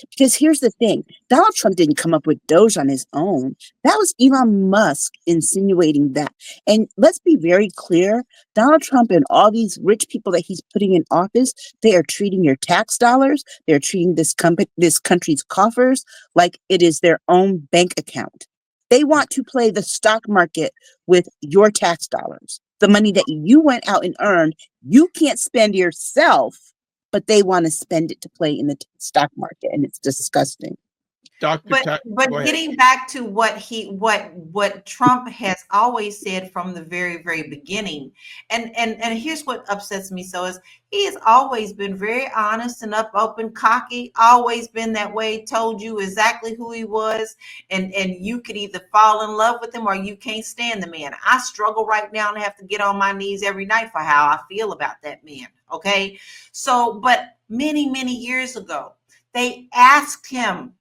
Speaker 2: because here's the thing, Donald Trump didn't come up with DOGE on his own. That was Elon Musk insinuating that. And let's be very clear, Donald Trump and all these rich people that he's putting in office, they are treating your tax dollars, they're treating this country's coffers like it is their own bank account. They want to play the stock market with your tax dollars. The money that you went out and earned, you can't spend yourself, but they want to spend it to play in the stock market, and it's disgusting.
Speaker 1: Dr.
Speaker 3: But
Speaker 1: Go ahead.
Speaker 3: getting back to what Trump has always said from the very, very beginning, and here's what upsets me so is he has always been very honest and open, cocky, always been that way, told you exactly who he was, and you could either fall in love with him or you can't stand the man. I struggle right now and have to get on my knees every night for how I feel about that man. Okay. So, but many, many years ago, they asked him,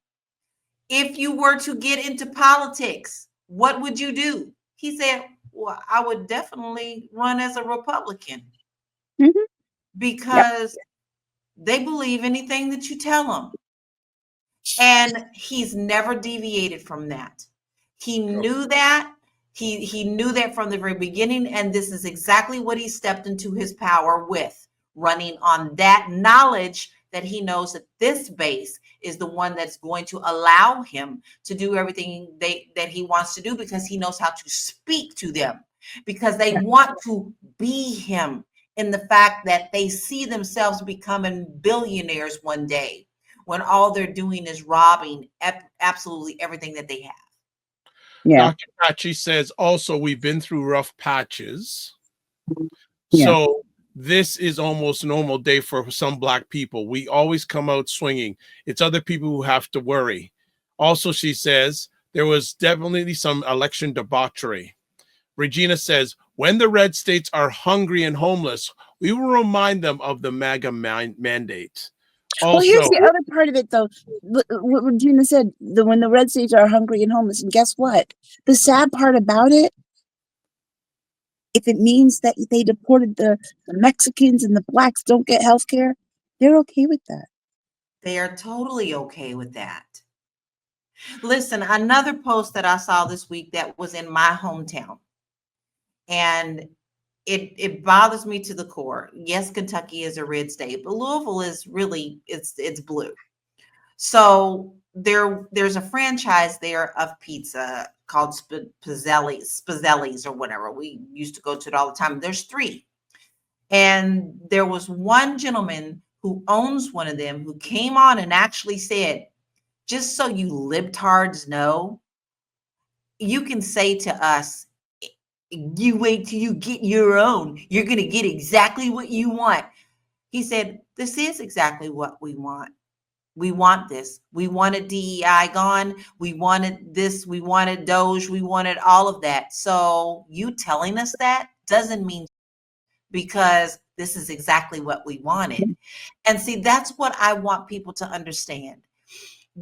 Speaker 3: if you were to get into politics, what would you do? He said, well, I would definitely run as a Republican because they believe anything that you tell them. And he's never deviated from that. He knew that. He knew that from the very beginning. And this is exactly what he stepped into his power with, running on that knowledge that he knows that this base is the one that's going to allow him to do everything that he wants to do, because he knows how to speak to them, because they want to be him in the fact that they see themselves becoming billionaires one day when all they're doing is robbing absolutely everything that they have.
Speaker 2: Yeah.
Speaker 1: Dr. Patchy says also we've been through rough patches.
Speaker 2: Yeah.
Speaker 1: So this is almost normal day for some Black people. We always come out swinging. It's other people who have to worry. Also, she says there was definitely some election debauchery. Regina says, when the red states are hungry and homeless, we will remind them of the MAGA mandate. Also,
Speaker 2: well, here's the other part of it, though. What Regina said, when the red states are hungry and homeless, and guess what? The sad part about it, if it means that they deported the Mexicans and the Blacks don't get health care, they're okay with that.
Speaker 3: They are totally okay with that. Listen, another post that I saw this week that was in my hometown, and it bothers me to the core. Yes, Kentucky is a red state, but Louisville is really, it's blue. So there's a franchise there of pizza called Spazzelli's or whatever. We used to go to it all the time. There's 3. And there was one gentleman who owns one of them who came on and actually said, just so you libtards know, you can say to us, you wait till you get your own. You're going to get exactly what you want. He said, this is exactly what we want. We want this. We wanted DEI gone. We wanted this. We wanted DOGE. We wanted all of that. So you telling us that doesn't mean, because this is exactly what we wanted. And see, that's what I want people to understand.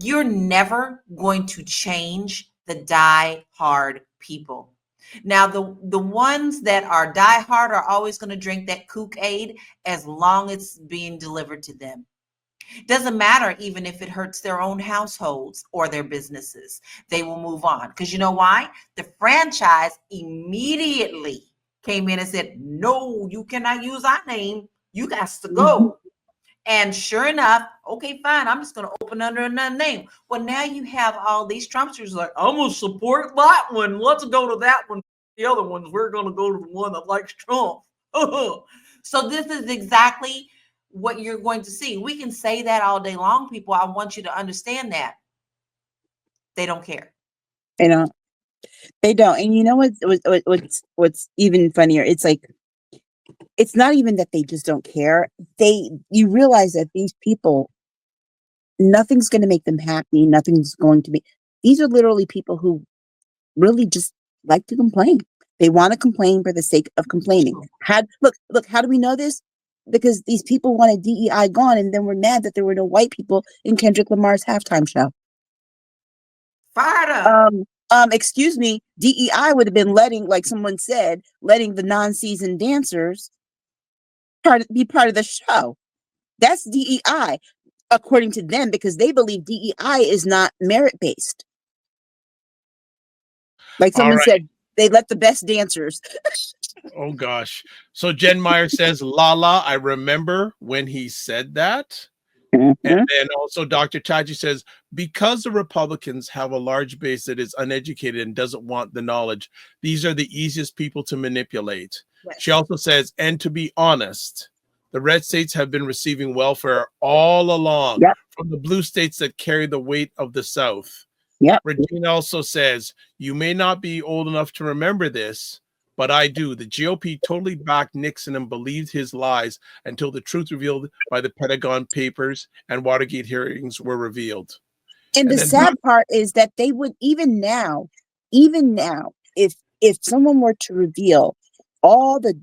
Speaker 3: You're never going to change the die-hard people. Now, the ones that are die-hard are always going to drink that Kool-Aid as long as it's being delivered to them. Doesn't matter even if it hurts their own households or their businesses. They will move on. Because you know why? The franchise immediately came in and said, no, you cannot use our name. You got to go. And sure enough, okay, fine, I'm just going to open under another name. Well, now you have all these Trumpsters like, I'm going to support that one. Let's go to that one. The other ones, we're going to go to the one that likes Trump. So this is exactly what you're going to see. We can say that all day long, people. I want you to understand that. They don't care.
Speaker 2: They don't. And you know what's even funnier? It's like, it's not even that they just don't care. You realize that these people, nothing's going to make them happy. Nothing's going to be. These are literally people who really just like to complain. They want to complain for the sake of complaining. Look, how do we know this? Because these people wanted DEI gone, and then we're mad that there were no white people in Kendrick Lamar's halftime show.
Speaker 3: Fired up.
Speaker 2: Excuse me, DEI would have been letting, like someone said, letting the non-seasoned dancers be part of the show. That's DEI, according to them, because they believe DEI is not merit-based. Like someone said, they let the best dancers.
Speaker 1: Oh gosh. So Jen Meyer says, LaLa, I remember when he said that.
Speaker 2: Mhm.
Speaker 1: And then also Dr. Tachi says, because the Republicans have a large base that is uneducated and doesn't want the knowledge, these are the easiest people to manipulate. She
Speaker 3: Yes.
Speaker 1: also says, and to be honest, the red states have been receiving welfare all along
Speaker 2: Yep.
Speaker 1: from the blue states that carry the weight of the South.
Speaker 2: Yep.
Speaker 1: Regina also says, you may not be old enough to remember this, but I do. The GOP totally backed Nixon and believed his lies until the truth revealed by the Pentagon Papers and Watergate hearings were revealed.
Speaker 2: And the
Speaker 1: then
Speaker 2: sad part is that they would even now, if someone were to reveal all the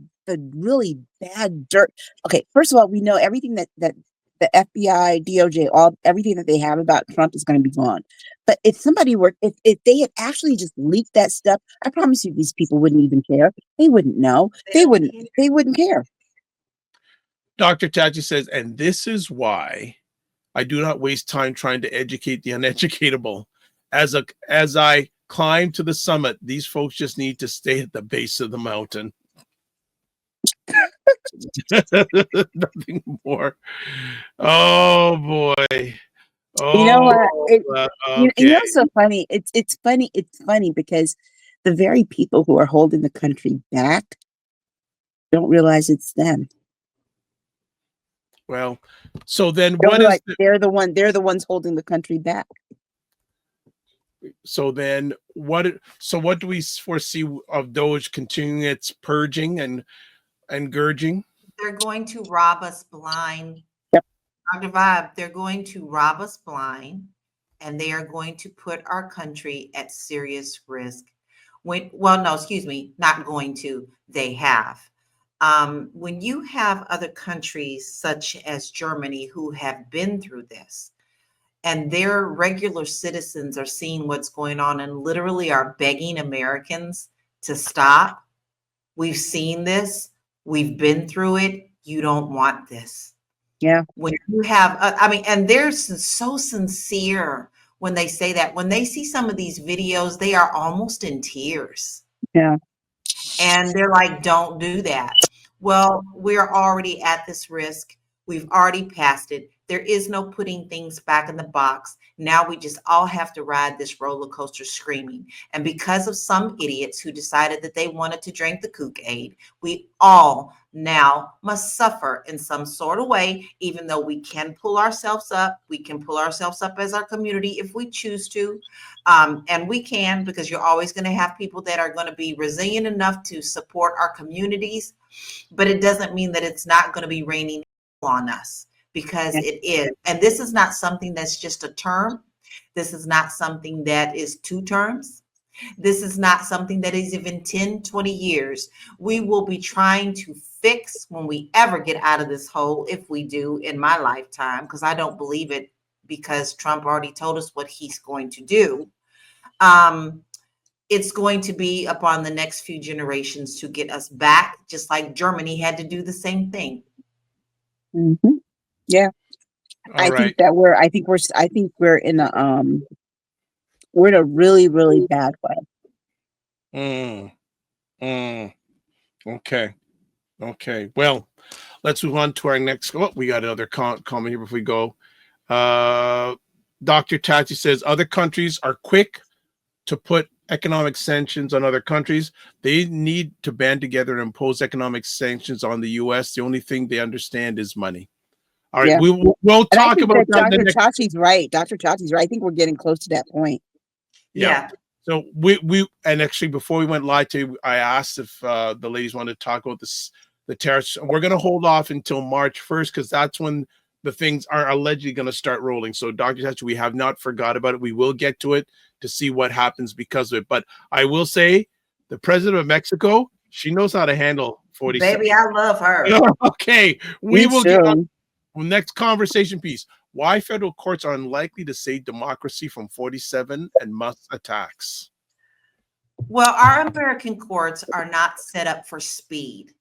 Speaker 2: really bad dirt. Okay, first of all, we know everything that the FBI, DOJ, everything that they have about Trump is going to be gone. But if somebody were, if they had actually just leaked that stuff, I promise you, these people wouldn't even care. They wouldn't know. They wouldn't care.
Speaker 1: Dr. Tachi says, and this is why I do not waste time trying to educate the uneducatable. As I climb to the summit, these folks just need to stay at the base of the mountain. Nothing more. Oh boy.
Speaker 2: You know what?
Speaker 1: Okay.
Speaker 2: You know what's so funny? It's funny. It's funny because the very people who are holding the country back don't realize it's them.
Speaker 1: Well, so then
Speaker 2: Don't
Speaker 1: what
Speaker 2: realize
Speaker 1: is
Speaker 2: they're the ones holding the country back.
Speaker 1: so then what do we foresee of DOGE continuing its purging and gurging?
Speaker 3: They're going to rob us blind.
Speaker 2: Yep.
Speaker 3: Dr. Vibe, they're going to rob us blind, and they are going to put our country at serious risk. No, excuse me, not going to, they have. When you have other countries such as Germany who have been through this, and their regular citizens are seeing what's going on and literally are begging Americans to stop. We've seen this. We've been through it. You don't want this.
Speaker 2: Yeah.
Speaker 3: When you have, and they're so sincere when they say that. When they see some of these videos, they are almost in tears.
Speaker 2: Yeah.
Speaker 3: And they're like, don't do that. Well, we're already at this risk. We've already passed it. There is no putting things back in the box. Now we just all have to ride this roller coaster screaming. And because of some idiots who decided that they wanted to drink the Kool-Aid, we all now must suffer in some sort of way, even though we can pull ourselves up. We can pull ourselves up as our community if we choose to. And we can, because you're always going to have people that are going to be resilient enough to support our communities. But it doesn't mean that it's not going to be raining on us, because it is. And this is not something that's just a term. This is not something that is 2 terms. This is not something that is even 10, 20 years. We will be trying to fix when we ever get out of this hole, if we do in my lifetime, because I don't believe it, because Trump already told us what he's going to do. It's going to be upon the next few generations to get us back, just like Germany had to do the same thing.
Speaker 2: Mm-hmm. Yeah.
Speaker 1: All right.
Speaker 2: I think we're in a really, really bad way.
Speaker 1: Okay. Well, let's move on to our next. Oh, we got another comment here before we go. Dr. Tachi says other countries are quick to put economic sanctions on other countries. They need to band together and impose economic sanctions on the U.S. The only thing they understand is money. All right,
Speaker 2: Yeah.
Speaker 1: we'll talk about that.
Speaker 2: Dr. Chachi's right. Dr. Chachi's right. I think we're getting close to that point.
Speaker 3: Yeah.
Speaker 1: So we and actually before we went live today, I asked if the ladies wanted to talk about the tariffs. We're going to hold off until March 1st because that's when the things are allegedly going to start rolling. So Dr. Chachi, we have not forgot about it. We will get to it to see what happens because of it. But I will say the president of Mexico, she knows how to handle 47.
Speaker 3: Baby, I love her.
Speaker 1: Okay, we will
Speaker 2: too.
Speaker 1: get on next conversation piece. Why federal courts are unlikely to save democracy from 47 and Musk attacks.
Speaker 3: Well, our American courts are not set up for speed.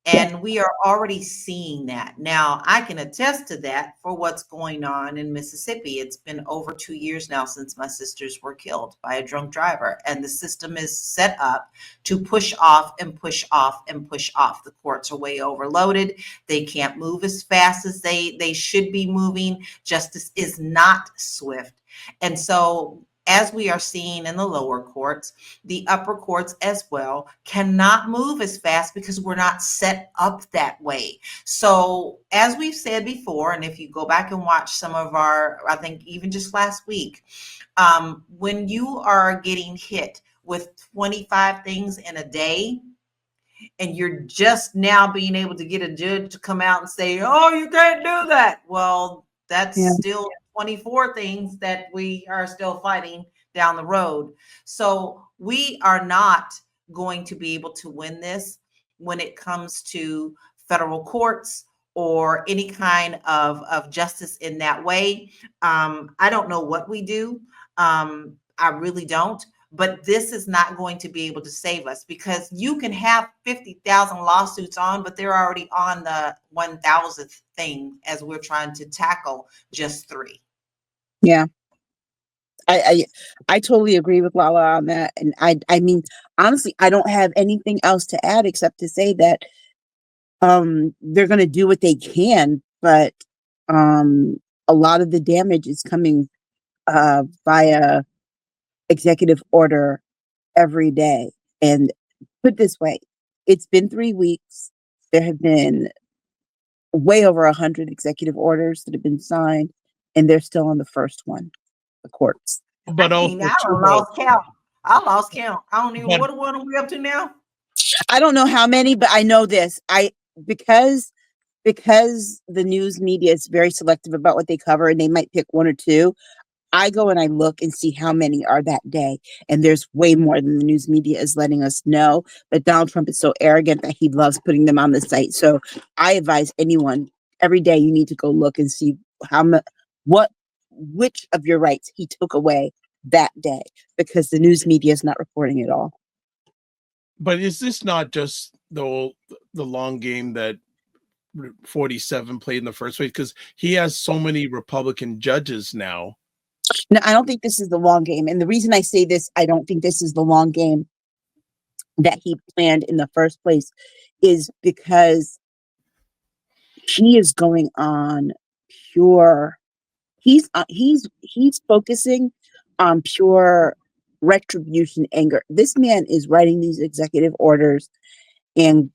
Speaker 3: And we are already seeing that. Now, I can attest to that for what's going on in Mississippi. It's been over 2 years now since my sisters were killed by a drunk driver. And the system is set up to push off and push off and push off. The courts are way overloaded. They can't move as fast as they should be moving. Justice is not swift. And so, as we are seeing in the lower courts, the upper courts as well cannot move as fast because we're not set up that way. So as we've said before, and if you go back and watch some of our, I think even just last week, when you are getting hit with 25 things in a day, and you're just now being able to get a judge to come out and say, oh, you can't do that. Well, that's still 24 things that we are still fighting down the road. So we are not going to be able to win this when it comes to federal courts or any kind of justice in that way. I don't know what we do. I really don't. But this is not going to be able to save us, because you can have 50,000 lawsuits on, but they're already on the 1,000th thing as we're trying to tackle just 3.
Speaker 2: Yeah. I totally agree with Lala on that. And I mean, honestly, I don't have anything else to add except to say that they're going to do what they can, but a lot of the damage is coming via executive order every day. And put this way, it's been 3 weeks. There have been way over 100 executive orders that have been signed, and they're still on the first one, the courts.
Speaker 1: But
Speaker 3: I mean,
Speaker 1: also,
Speaker 3: lost count. I lost count. I don't even what are we up to now?
Speaker 2: I don't know how many, but I know this. Because the news media is very selective about what they cover, and they might pick 1 or 2. I go and I look and see how many are that day. And there's way more than the news media is letting us know. But Donald Trump is so arrogant that he loves putting them on the site. So I advise anyone every day you need to go look and see which of your rights he took away that day, because the news media is not reporting it all.
Speaker 1: But is this not just the long game that 47 played in the first place? Because he has so many Republican judges now.
Speaker 2: No, I don't think this is the long game. And the reason I say this, I don't think this is the long game that he planned in the first place, is because he is going on pure, he's focusing on pure retribution anger. This man is writing these executive orders and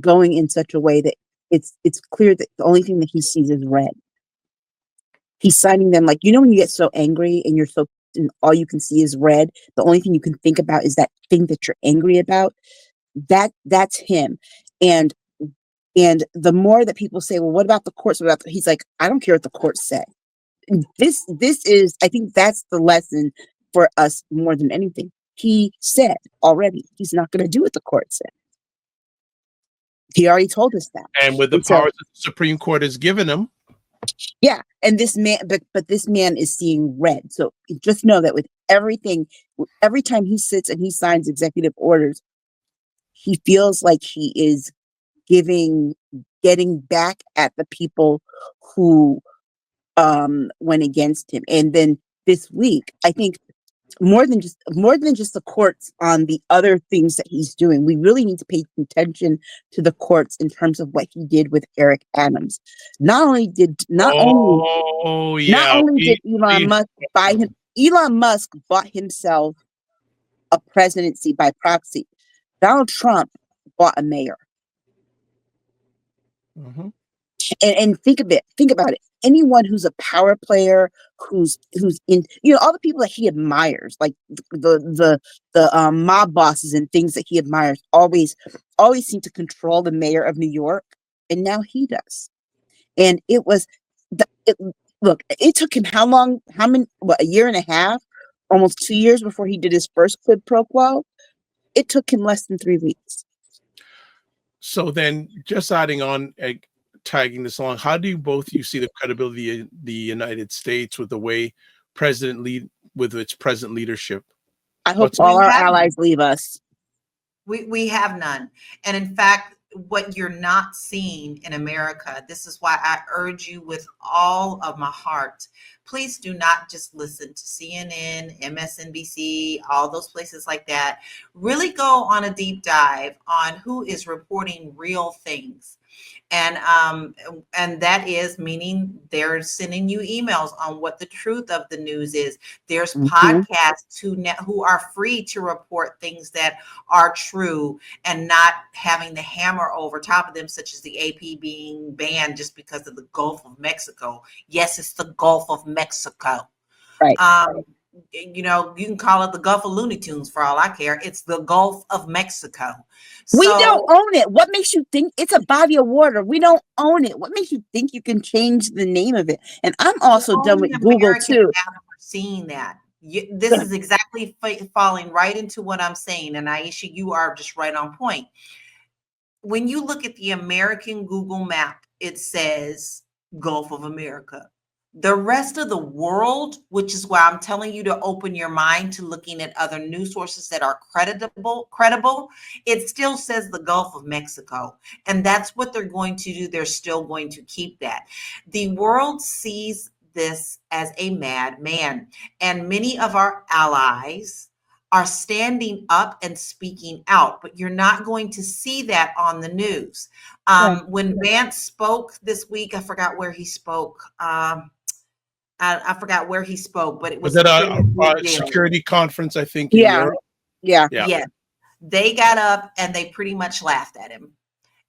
Speaker 2: going in such a way that it's clear that the only thing that he sees is red. He's signing them like, when you get so angry and and all you can see is red, the only thing you can think about is that thing that you're angry about. That's him. And the more that people say, well, what about the courts? He's like, I don't care what the courts say. This is, I think that's the lesson for us more than anything. He said already he's not going to do what the court said. He already told us that.
Speaker 1: And with the powers that the Supreme Court has given him.
Speaker 2: Yeah, and this man, but this man is seeing red. So just know that with everything, every time he sits and he signs executive orders, he feels like he is getting back at the people who went against him. And then this week, I think more than just the courts on the other things that he's doing, we really need to pay attention to the courts in terms of what he did with Eric Adams. Not only did Elon Musk buy him, Elon Musk bought himself a presidency by proxy. Donald Trump bought a mayor.
Speaker 1: Mm-hmm.
Speaker 2: And think about it. Anyone who's a power player, who's in, all the people that he admires, like the mob bosses and things that he admires, always seem to control the mayor of New York, and now he does. And it took him how long? A year and a half, almost 2 years before he did his first quid pro quo. It took him less than 3 weeks.
Speaker 1: So then, just adding on, tagging this along, how do you see the credibility of the United States with the way with its present leadership?
Speaker 2: I hope all our allies leave us.
Speaker 3: We have none. And in fact, what you're not seeing in America. This is why I urge you with all of my heart, please do not just listen to CNN, MSNBC, all those places like that. Really go on a deep dive on who is reporting real things. And that is meaning they're sending you emails on what the truth of the news is. There's podcasts who are free to report things that are true and not having the hammer over top of them, such as the AP being banned just because of the Gulf of Mexico. Yes, it's the Gulf of Mexico.
Speaker 2: Right.
Speaker 3: You know, you can call it the Gulf of Looney Tunes for all I care. It's the Gulf of Mexico.
Speaker 2: We don't own it. What makes you think it's a body of water? We don't own it. What makes you think you can change the name of it? And I'm also done with Google too.
Speaker 3: Seeing that. This is exactly falling right into what I'm saying. And Aisha, you are just right on point. When you look at the American Google map, it says Gulf of America. The rest of the world, which is why I'm telling you to open your mind to looking at other news sources that are credible, it still says the Gulf of Mexico. And that's what they're going to do. They're still going to keep that. The world sees this as a madman. And many of our allies are standing up and speaking out, but you're not going to see that on the news. When Vance spoke this week, I forgot where he spoke. I forgot where he spoke, but it was
Speaker 1: at a security conference, I think. In Europe.
Speaker 2: Yeah.
Speaker 3: They got up and they pretty much laughed at him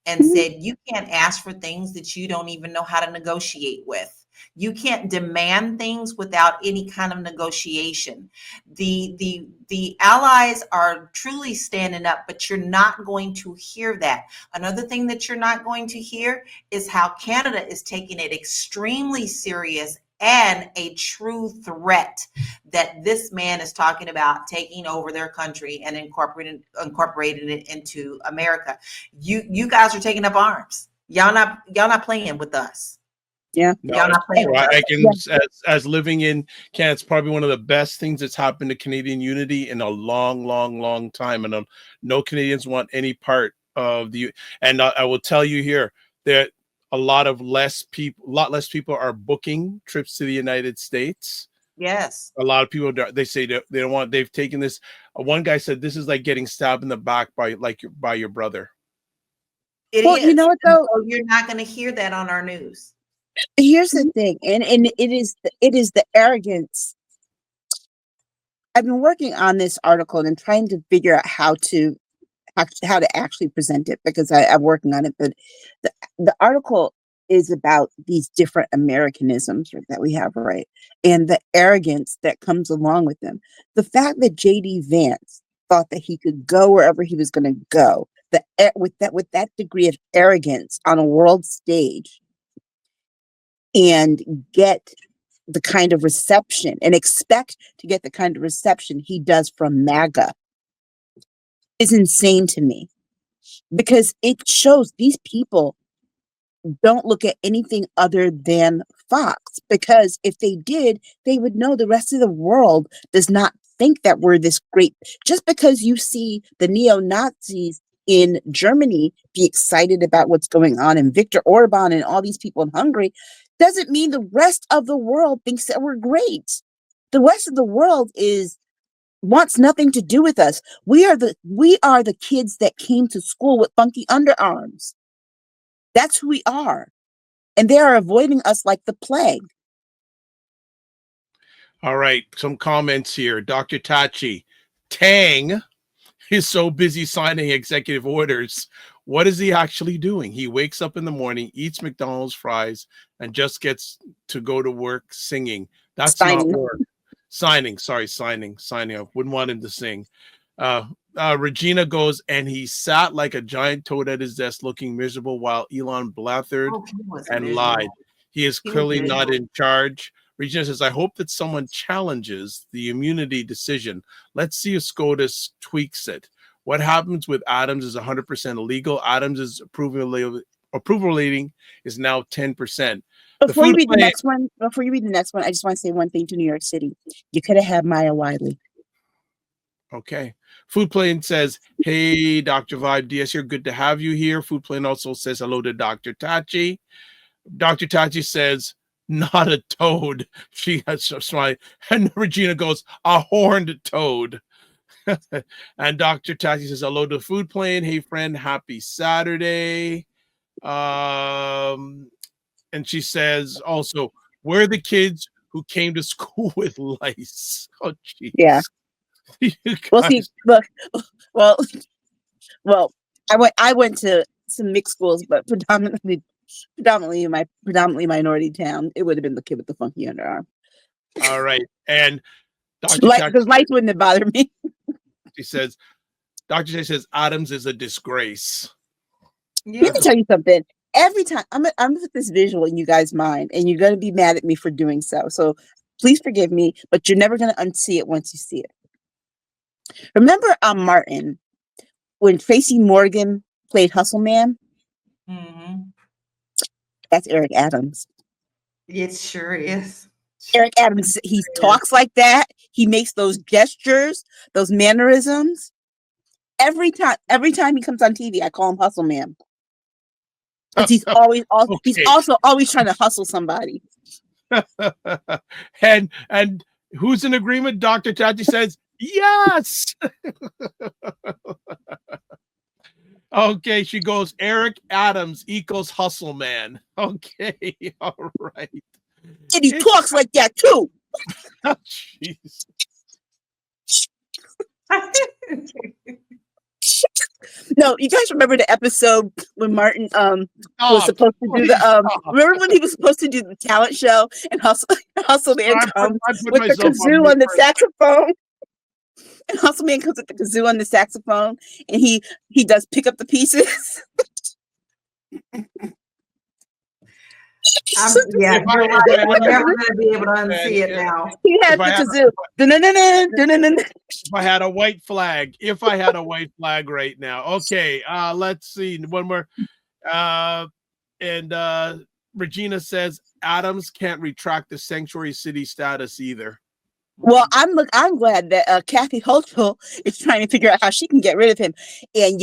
Speaker 3: and said, "You can't ask for things that you don't even know how to negotiate with. You can't demand things without any kind of negotiation." The allies are truly standing up, but you're not going to hear that. Another thing that you're not going to hear is how Canada is taking it extremely serious and a true threat that this man is talking about taking over their country and incorporating it into America. You guys are taking up arms. Y'all not playing with us.
Speaker 2: Yeah.
Speaker 1: No, I can, as living in Canada, it's probably one of the best things that's happened to Canadian unity in a long time. And no Canadians want any part of the. And I will tell you here that a lot less people are booking trips to the United States.
Speaker 3: Yes.
Speaker 1: A lot of people, they say they don't want. They've taken this. One guy said this is like getting stabbed in the back by your brother.
Speaker 3: It is. You know what though? So you're not going to hear that on our news.
Speaker 2: Here's the thing, and it is the arrogance. I've been working on this article and trying to figure out how to actually present it because I'm working on it. But the article is about these different Americanisms that we have, right? And the arrogance that comes along with them. The fact that J.D. Vance thought that he could go wherever he was going to go, with that degree of arrogance on a world stage, and get the kind of reception and expect to get the kind of reception he does from MAGA is insane to me, because it shows these people don't look at anything other than Fox, because if they did, they would know the rest of the world does not think that we're this great. Just because you see the neo-Nazis in Germany be excited about what's going on, and Viktor Orban and all these people in Hungary, doesn't mean the rest of the world thinks that we're great. The rest of the world wants nothing to do with us. We are the kids that came to school with funky underarms. That's who we are. And they are avoiding us like the plague.
Speaker 1: All right, some comments here. Dr. Tachi, Tang is so busy signing executive orders. What is he actually doing? He wakes up in the morning, eats McDonald's fries, and just gets to go to work singing. That's not work. Signing. I wouldn't want him to sing. Regina goes, and he sat like a giant toad at his desk looking miserable while Elon blathered and lied. He is clearly not in charge. Regina says, I hope that someone challenges the immunity decision. Let's see if SCOTUS tweaks it. What happens with Adams is 100% illegal. Adams' approval rating is now 10%.
Speaker 2: Before you read the next one, I just want to say one thing to New York City. You could have had Maya Wiley.
Speaker 1: Okay. Food Plane says, hey, Dr. Vibe, DS here. Good to have you here. Food Plane also says hello to Dr. Tachi. Dr. Tachi says, not a toad. She has a smile. And Regina goes, a horned toad. And Dr. Tachi says, hello to Food Plane. Hey, friend, happy Saturday. And she says also, we're the kids who came to school with lice. Oh, jeez.
Speaker 2: Yeah. Well, see, look, well, I went to some mixed schools, but predominantly minority town. It would have been the kid with the funky underarm.
Speaker 1: All right. And Dr.
Speaker 2: Because lights wouldn't have bothered me.
Speaker 1: She says, Dr. J says, Adams is a disgrace.
Speaker 3: Yeah.
Speaker 2: Let me tell you something. Every time I'm gonna put this visual in you guys' mind, and you're gonna be mad at me for doing so. So please forgive me, but you're never gonna unsee it once you see it. Remember Martin, when Tracy Morgan played Hustle Man?
Speaker 3: Mm-hmm.
Speaker 2: That's Eric Adams.
Speaker 3: It sure is.
Speaker 2: Eric Adams, he talks like that. He makes those gestures, those mannerisms. Every time he comes on TV, I call him Hustle Man. Because he's also always trying to hustle somebody.
Speaker 1: and who's in agreement? Dr. Tachi says, yes. Okay, she goes, Eric Adams equals Hustle Man. Okay, all right.
Speaker 2: And he talks like that too.
Speaker 1: Oh, jeez.
Speaker 2: No, you guys remember the episode when Martin was supposed to do the remember when he was supposed to do the talent show and Hustle Man comes with the kazoo on the saxophone? And Hustle Man comes with the kazoo on the saxophone and he does pick up the pieces.
Speaker 3: We're never going to be able to unsee it now.
Speaker 2: He has the kazoo.
Speaker 1: If I had a white flag right now. Okay, let's see. One more. And Regina says Adams can't retract the sanctuary city status either.
Speaker 2: Well, I'm glad that Kathy Hochul is trying to figure out how she can get rid of him. And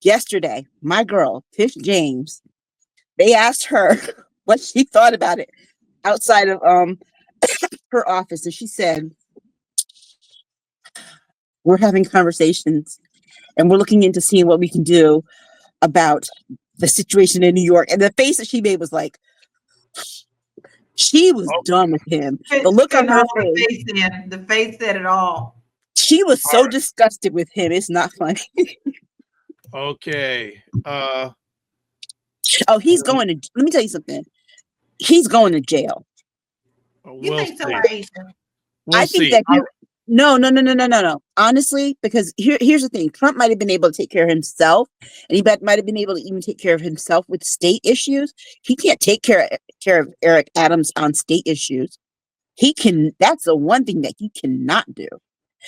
Speaker 2: yesterday, my girl, Tish James, they asked her what she thought about it outside of her office. And she said, we're having conversations and we're looking into seeing what we can do about the situation in New York. And the face that she made was like, she was done with him. The look on her face.
Speaker 3: The face said it all.
Speaker 2: She was so disgusted with him. It's not funny.
Speaker 1: Okay.
Speaker 2: He's going to. Let me tell you something. He's going to jail.
Speaker 3: You think so, Aisha?
Speaker 2: I think that no. Honestly, because here's the thing: Trump might have been able to take care of himself, and he might have been able to even take care of himself with state issues. He can't take care of Eric Adams on state issues. He can. That's the one thing that he cannot do.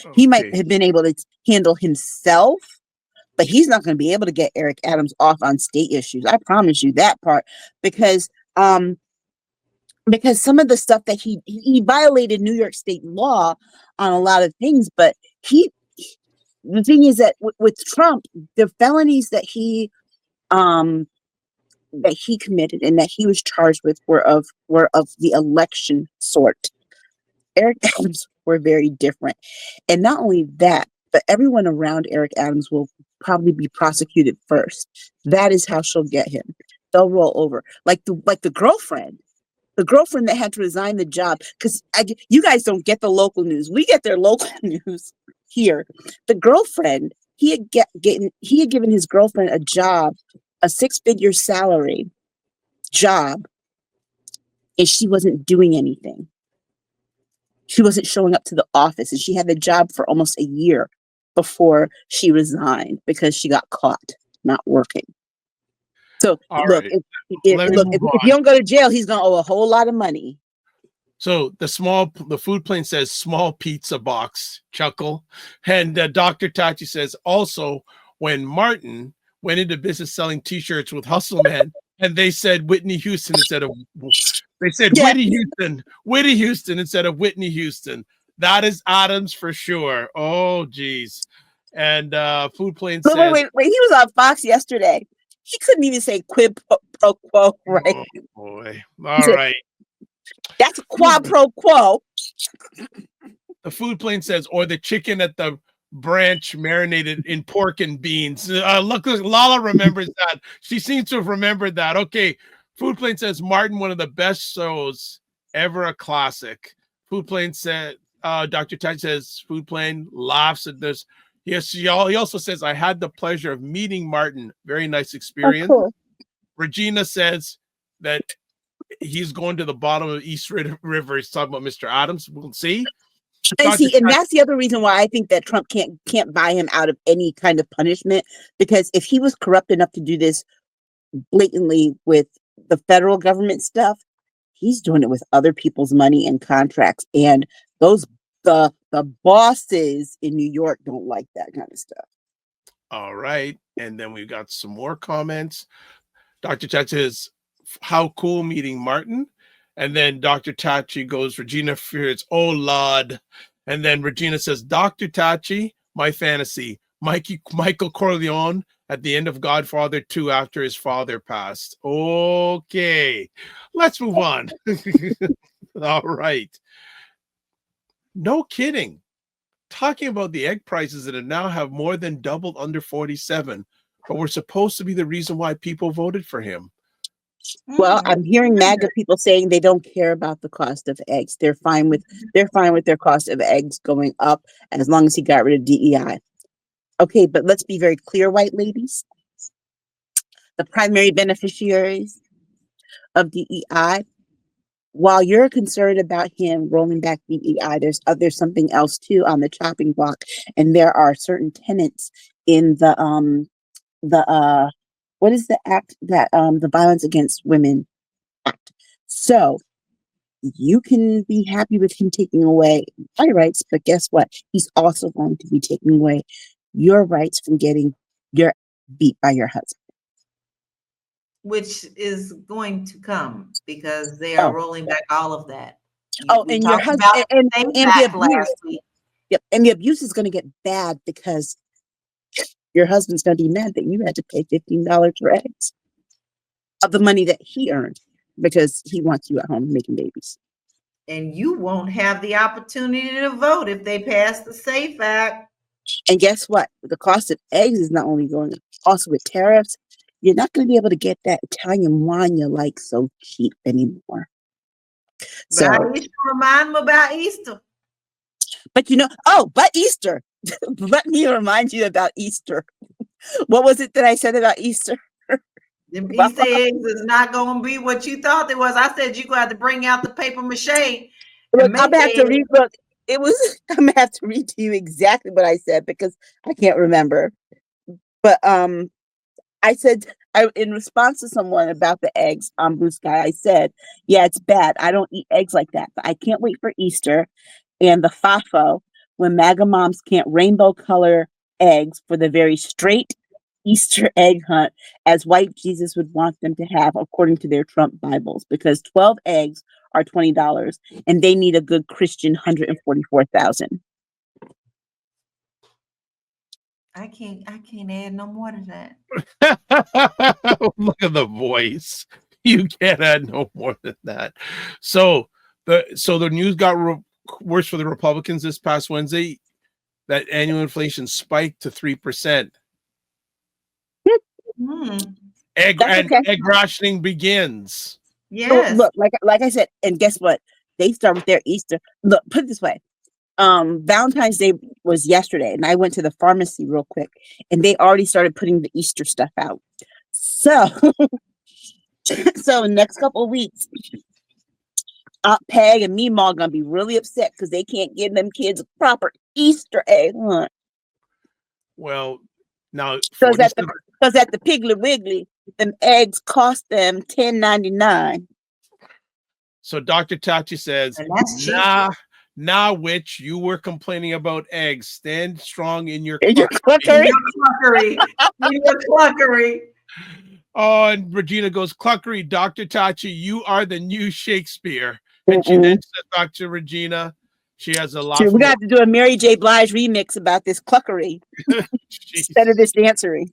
Speaker 2: Okay. He might have been able to handle himself, but he's not going to be able to get Eric Adams off on state issues. I promise you that part, because some of the stuff that he violated New York state law on a lot of things, but the thing is that with Trump, the felonies that he committed and that he was charged with were of the election sort. Eric Adams were very different. And not only that, but everyone around Eric Adams will probably be prosecuted first. That is how she'll get him. They'll roll over. Like the girlfriend. The girlfriend that had to resign the job, because you guys don't get the local news. We get their local news here. The girlfriend, he had given his girlfriend a job, a 6-figure salary job, and she wasn't doing anything. She wasn't showing up to the office, and she had the job for almost a year before she resigned because she got caught not working. So look, if you don't go to jail, he's gonna owe a whole lot of money.
Speaker 1: So the food plane says small pizza box, chuckle. And Dr. Tachi says also when Martin went into business selling t-shirts with Hustle Man and they said Whitney Houston instead of Whitney Houston instead of Whitney Houston. That is Adams for sure. Oh, geez. And Food Plane
Speaker 2: No,
Speaker 1: says,
Speaker 2: wait. He was on Fox yesterday. He couldn't even say quid pro quo, right?
Speaker 1: oh, boy.
Speaker 2: He
Speaker 1: All
Speaker 2: said,
Speaker 1: right.
Speaker 2: that's a quad pro quo.
Speaker 1: The Food Plane says, or the chicken at the branch marinated in pork and beans. Look, Lala remembers that. She seems to have remembered that. Okay. Food Plane says, Martin, one of the best shows ever, a classic. Food Plane said, Dr. Ted says, Food Plane laughs at this. Yes, he also says, I had the pleasure of meeting Martin. Very nice experience.
Speaker 2: Oh, cool.
Speaker 1: Regina says that he's going to the bottom of East River. He's talking about Mr. Adams. We'll see.
Speaker 2: And see, and that's the other reason why I think that Trump can't buy him out of any kind of punishment, because if he was corrupt enough to do this blatantly with the federal government stuff, he's doing it with other people's money and contracts, and those the bosses in New York don't like that kind of stuff.
Speaker 1: All right, and then we've got some more comments. Dr. Ted says, how cool meeting Martin. And then Dr. Tachi goes, Regina fears, oh Lord. And then Regina says, Dr. Tachi, my fantasy, Michael Corleone at the end of Godfather 2 after his father passed. Okay, let's move on. All right. No kidding. Talking about the egg prices that now have more than doubled under 47, but were supposed to be the reason why people voted for him.
Speaker 2: Well, I'm hearing MAGA people saying they don't care about the cost of eggs. They're fine with their cost of eggs going up as long as he got rid of DEI. Okay, but let's be very clear, white ladies. The primary beneficiaries of DEI, while you're concerned about him rolling back DEI, there's something else too on the chopping block, and there are certain tenants in the what is the act that the Violence Against Women Act. So you can be happy with him taking away my rights, but guess what? He's also going to be taking away your rights from getting your beat by your husband.
Speaker 3: Which is going to come because they are rolling back all of that.
Speaker 2: And your husband and the abuse.
Speaker 3: Last week.
Speaker 2: Yep, and the abuse is going to get bad because your husband's going to be mad that you had to pay $15 for eggs of the money that he earned because he wants you at home making babies.
Speaker 3: And you won't have the opportunity to vote if they pass the SAFE Act.
Speaker 2: And guess what? The cost of eggs is not only going up, also with tariffs, you're not going to be able to get that Italian wine you like so cheap anymore.
Speaker 3: So I used to remind them about Easter.
Speaker 2: But but Easter. Let me remind you about Easter. What was it that I said about Easter?
Speaker 3: Them Easter eggs is not going to be what you thought it was. I said you're going to have to bring out the paper mache.
Speaker 2: Look, I'm gonna have to read. Look, I'm gonna have to read to you exactly what I said because I can't remember. But I said in response to someone about the eggs on Blue Sky, I said, "Yeah, it's bad. I don't eat eggs like that, but I can't wait for Easter and the FAFO when MAGA moms can't rainbow color eggs for the very straight Easter egg hunt as white Jesus would want them to have according to their Trump Bibles, because 12 eggs are $20 and they need a good Christian 144,000.
Speaker 3: I can't add no more to that.
Speaker 1: Look at the voice. You can't add no more than that. So the news got worse for the Republicans this past Wednesday. That annual inflation spiked to 3%. Egg rationing begins.
Speaker 3: Yes.
Speaker 2: So look, like I said, and guess what? They start with their Easter. Look, put it this way. Valentine's Day was yesterday, and I went to the pharmacy real quick, and they already started putting the Easter stuff out. So, next couple of weeks, Aunt Peg and Meemaw gonna be really upset because they can't give them kids a proper Easter egg hunt.
Speaker 1: Well, now
Speaker 2: because at the Piggly Wiggly, them eggs cost them $10.99.
Speaker 1: So Dr. Tachi says, Nah, witch, you were complaining about eggs. Stand strong in your
Speaker 2: cluckery.
Speaker 1: Oh, and Regina goes, cluckery, Dr. Tachi, you are the new Shakespeare. And she then says back to Regina, She has a lot.
Speaker 2: Sure, we got to do a Mary J. Blige remix about this cluckery instead of this dancery.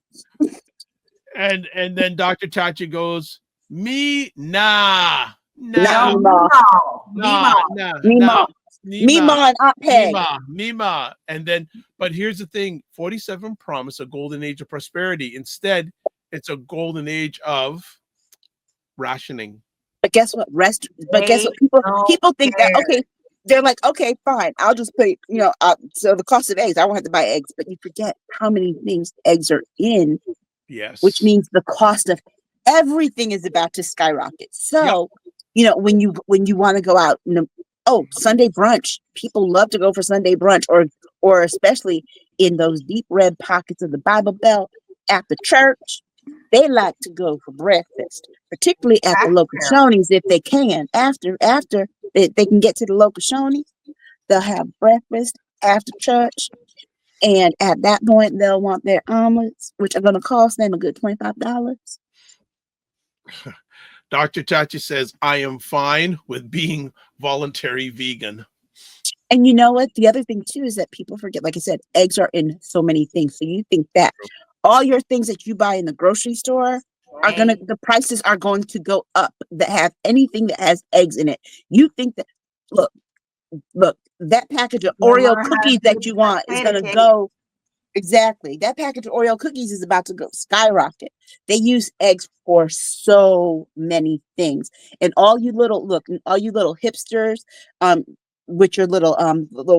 Speaker 1: And then Dr. Tachi goes, me nah.
Speaker 2: Nah,
Speaker 3: No,
Speaker 1: Nah,
Speaker 3: Mima.
Speaker 2: Mima.
Speaker 1: Nima,
Speaker 2: Mima and Aunt Peg.
Speaker 1: Mima. And then, but here's the thing: 47 promised a golden age of prosperity. Instead, it's a golden age of rationing.
Speaker 2: But guess what? But guess what? People think that, okay, they're like, okay, fine, I'll just pay, so the cost of eggs, I won't have to buy eggs. But you forget how many things eggs are in.
Speaker 1: Yes.
Speaker 2: Which means the cost of everything is about to skyrocket. So, when you want to go out, Sunday brunch, people love to go for Sunday brunch, or especially in those deep red pockets of the Bible Belt after church, they like to go for breakfast, particularly at the local Shoney's if they can. After they can get to the local Shoney's, they'll have breakfast after church. And at that point, they'll want their omelets, which are going to cost them a good $25.
Speaker 1: Dr. Tachi says, I am fine with being voluntary vegan.
Speaker 2: And you know what? The other thing, too, is that people forget, like I said, eggs are in so many things. So you think that all your things that you buy in the grocery store the prices are going to go up that have anything that has eggs in it. You think that, look, that package of Oreo cookies that you want is going to go. Exactly. That package of Oreo cookies is about to go skyrocket. They use eggs for so many things. And all you little hipsters, with your little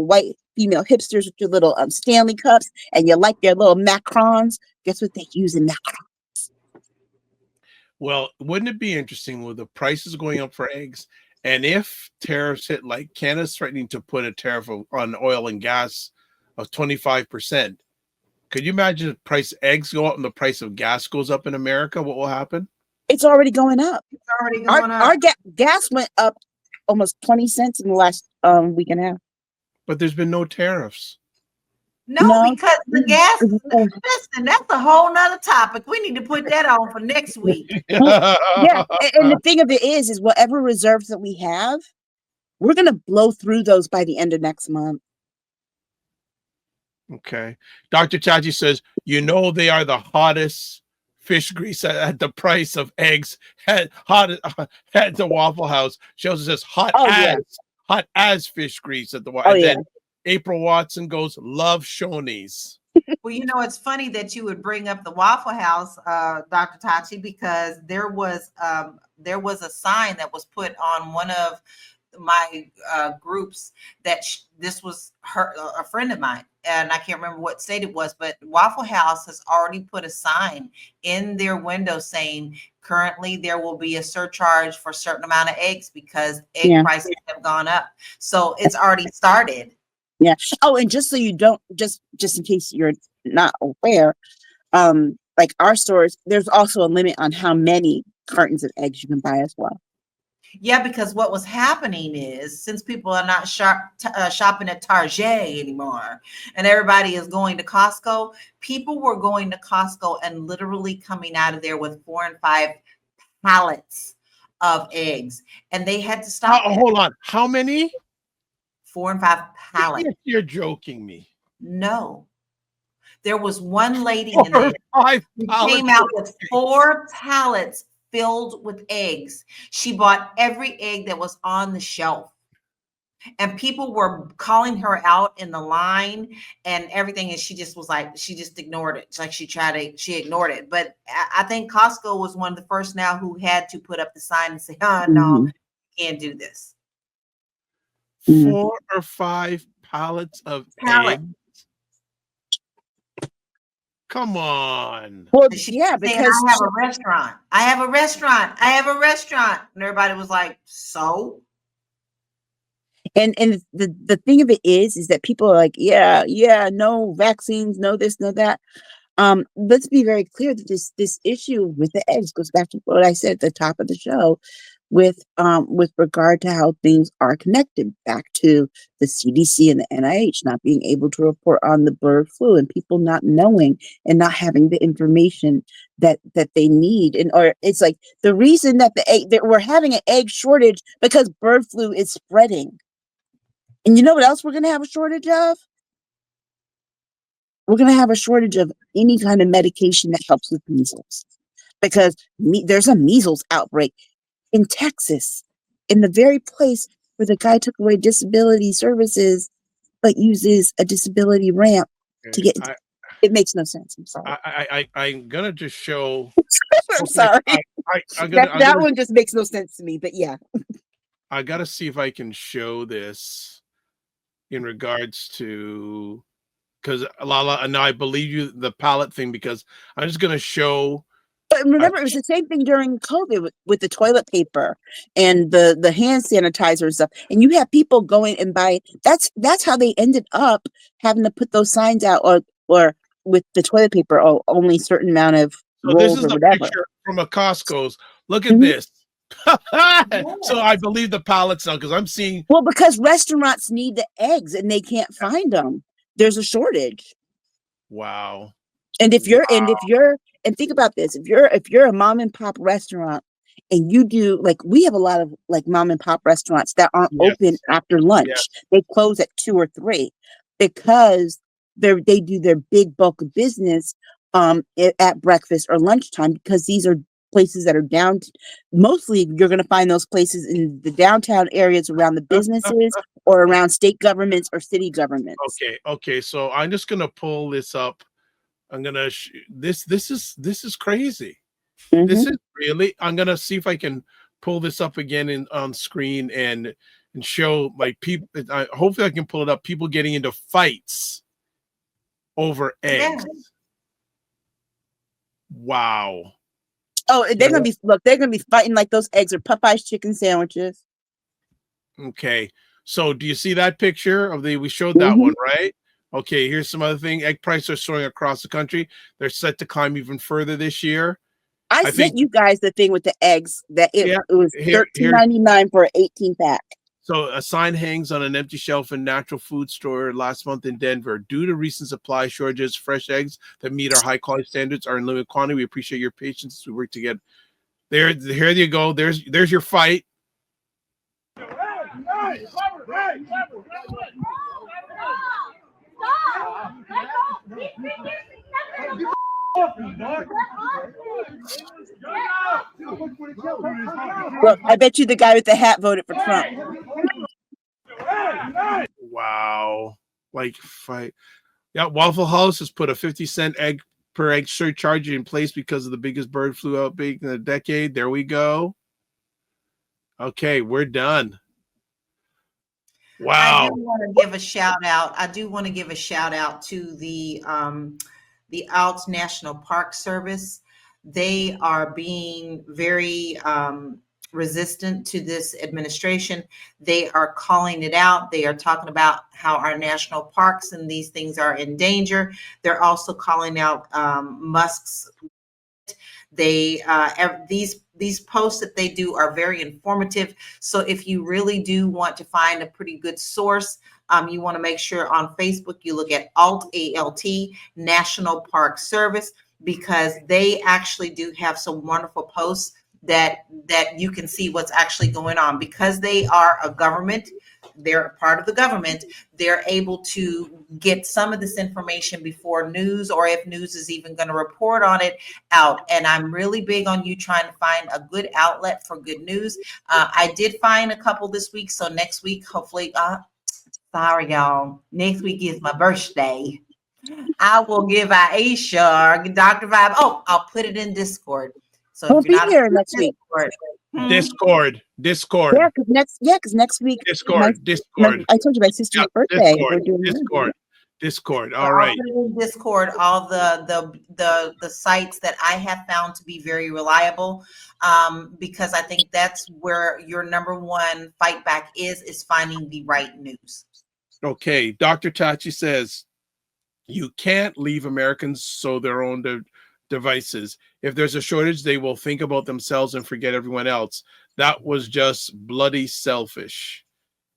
Speaker 2: white female hipsters with your little Stanley cups, and you like their little macarons, guess what they use in macarons?
Speaker 1: Well, wouldn't it be interesting with the prices going up for eggs? And if tariffs hit, like Canada's threatening to put a tariff on oil and gas of 25%, could you imagine if price eggs go up and the price of gas goes up in America? What will happen?
Speaker 2: It's already going up.
Speaker 3: Our
Speaker 2: gas went up almost 20 cents in the last week and a half.
Speaker 1: But there's been no tariffs.
Speaker 3: No, because the gas, listen, that's a whole nother topic. We need to put that on for next week.
Speaker 2: Yeah. And the thing of it is whatever reserves that we have, we're going to blow through those by the end of next month.
Speaker 1: Okay. Dr. Tachi says, they are the hottest fish grease at the price of eggs hot at the Waffle House. She also says hot as fish grease at the Waffle House. Then April Watson goes, love Shoney's.
Speaker 3: Well, it's funny that you would bring up the Waffle House, Dr. Tachi, because there was a sign that was put on one of my groups that this was a friend of mine, and I can't remember what state it was, but Waffle House has already put a sign in their window saying currently there will be a surcharge for a certain amount of eggs because egg prices have gone up. So it's already started.
Speaker 2: Yeah. Oh, and just so you don't, just in case you're not aware, like our stores, there's also a limit on how many cartons of eggs you can buy as well.
Speaker 3: Yeah, because what was happening is since people are not shopping at Target anymore and everybody is going to Costco, people were going to Costco and literally coming out of there with 4 and 5 pallets of eggs. And they had to stop.
Speaker 1: Hold on. How many?
Speaker 3: 4 and 5 pallets.
Speaker 1: You're joking me.
Speaker 3: No. There was one lady in there who came out with 4 pallets filled with eggs. She bought every egg that was on the shelf. And people were calling her out in the line and everything. And she just was like, she just ignored it. It's like she ignored it. But I think Costco was one of the first now who had to put up the sign and say, no, you can't do this.
Speaker 1: 4 or 5 pallets of eggs. Come on.
Speaker 2: Well, yeah, because
Speaker 3: I have a restaurant. I have a restaurant. And everybody was like, so?
Speaker 2: And the thing of it is that people are like, no vaccines, no this, no that. Let's be very clear that this issue with the eggs goes back to what I said at the top of the show with regard to how things are connected back to the CDC and the NIH not being able to report on the bird flu and people not knowing and not having the information that they need. Or it's like the reason that that we're having an egg shortage because bird flu is spreading. And you know what else we're going to have a shortage of? We're going to have a shortage of any kind of medication that helps with measles, because there's a measles outbreak in Texas, in the very place where the guy took away disability services, but uses a disability ramp to get. It makes no sense. I'm sorry.
Speaker 1: I'm gonna just show.
Speaker 2: I'm sorry. That one just makes no sense to me. But yeah,
Speaker 1: I gotta see if I can show this in regards to, because LaLa, and I believe you the palette thing, because I'm just gonna show.
Speaker 2: But remember, it was the same thing during COVID with the toilet paper and the hand sanitizer and stuff. And you have people going and buy. That's how they ended up having to put those signs out, or with the toilet paper, only certain amount of
Speaker 1: So this is
Speaker 2: rolls or
Speaker 1: a
Speaker 2: whatever.
Speaker 1: picture from a Costco's. Look at this. So I believe the pallets now, because I'm seeing.
Speaker 2: Well, because restaurants need the eggs and they can't find them. There's a shortage.
Speaker 1: Wow.
Speaker 2: And and think about this, if you're a mom and pop restaurant and you do, like, we have a lot of like mom and pop restaurants that aren't open after lunch. They close at 2 or 3 because they do their big bulk of business at breakfast or lunchtime, because these are places that are down. Mostly you're going to find those places in the downtown areas around the businesses or around state governments or city governments.
Speaker 1: Okay. So I'm just gonna pull this up. I'm gonna this is crazy. This is really. I'm gonna see if I can pull this up again on screen and show like people. Hopefully I can pull it up. People getting into fights over eggs.
Speaker 3: Yeah.
Speaker 1: Wow.
Speaker 2: Oh, they're gonna be fighting like those eggs are Popeye's chicken sandwiches.
Speaker 1: Okay. So do you see that picture of we showed that one, right? Okay, here's some other thing. Egg prices are soaring across the country. They're set to climb even further this year.
Speaker 2: I sent you guys the thing with the eggs that it was $13.99 for an 18-pack.
Speaker 1: So a sign hangs on an empty shelf in natural food store last month in Denver. Due to recent supply shortages, fresh eggs that meet our high quality standards are in limited quantity. We appreciate your patience as we work to get there. Here you go. There's your fight.
Speaker 2: Look, I bet you the guy with the hat voted for Trump.
Speaker 1: Wow. Like fight. Yeah, Waffle House has put a 50-cent per egg surcharge in place because of the biggest bird flu outbreak in a decade. There we go. Okay, we're done. Wow.
Speaker 3: I do want to give a shout out. I do want to give a shout out to the Alts National Park Service. They are being very resistant to this administration. They are calling it out. They are talking about how our national parks and these things are in danger. They're also calling out Musk's. They these posts that they do are very informative. So if you really do want to find a pretty good source, you want to make sure on Facebook you look at ALT National Park Service, because they actually do have some wonderful posts that you can see what's actually going on. Because they are a government, they're a part of the government, they're able to get some of this information before news, or if news is even going to report on it, out. And I'm really big on you trying to find a good outlet for good news. I did find a couple this week, so next week, hopefully, sorry y'all, next week is my birthday. I will give Aisha or Dr. Vibe. Oh, I'll put it in Discord. So
Speaker 2: we'll be here next week.
Speaker 1: Discord.
Speaker 2: Yeah, because next week.
Speaker 1: Discord.
Speaker 2: I told you my sister's birthday.
Speaker 1: Discord. All right.
Speaker 3: Discord, all the sites that I have found to be very reliable, because I think that's where your number one fight back is finding the right news.
Speaker 1: Okay, Dr. Tachi says you can't leave Americans sow their own devices. If there's a shortage, they will think about themselves and forget everyone else. That was just bloody selfish.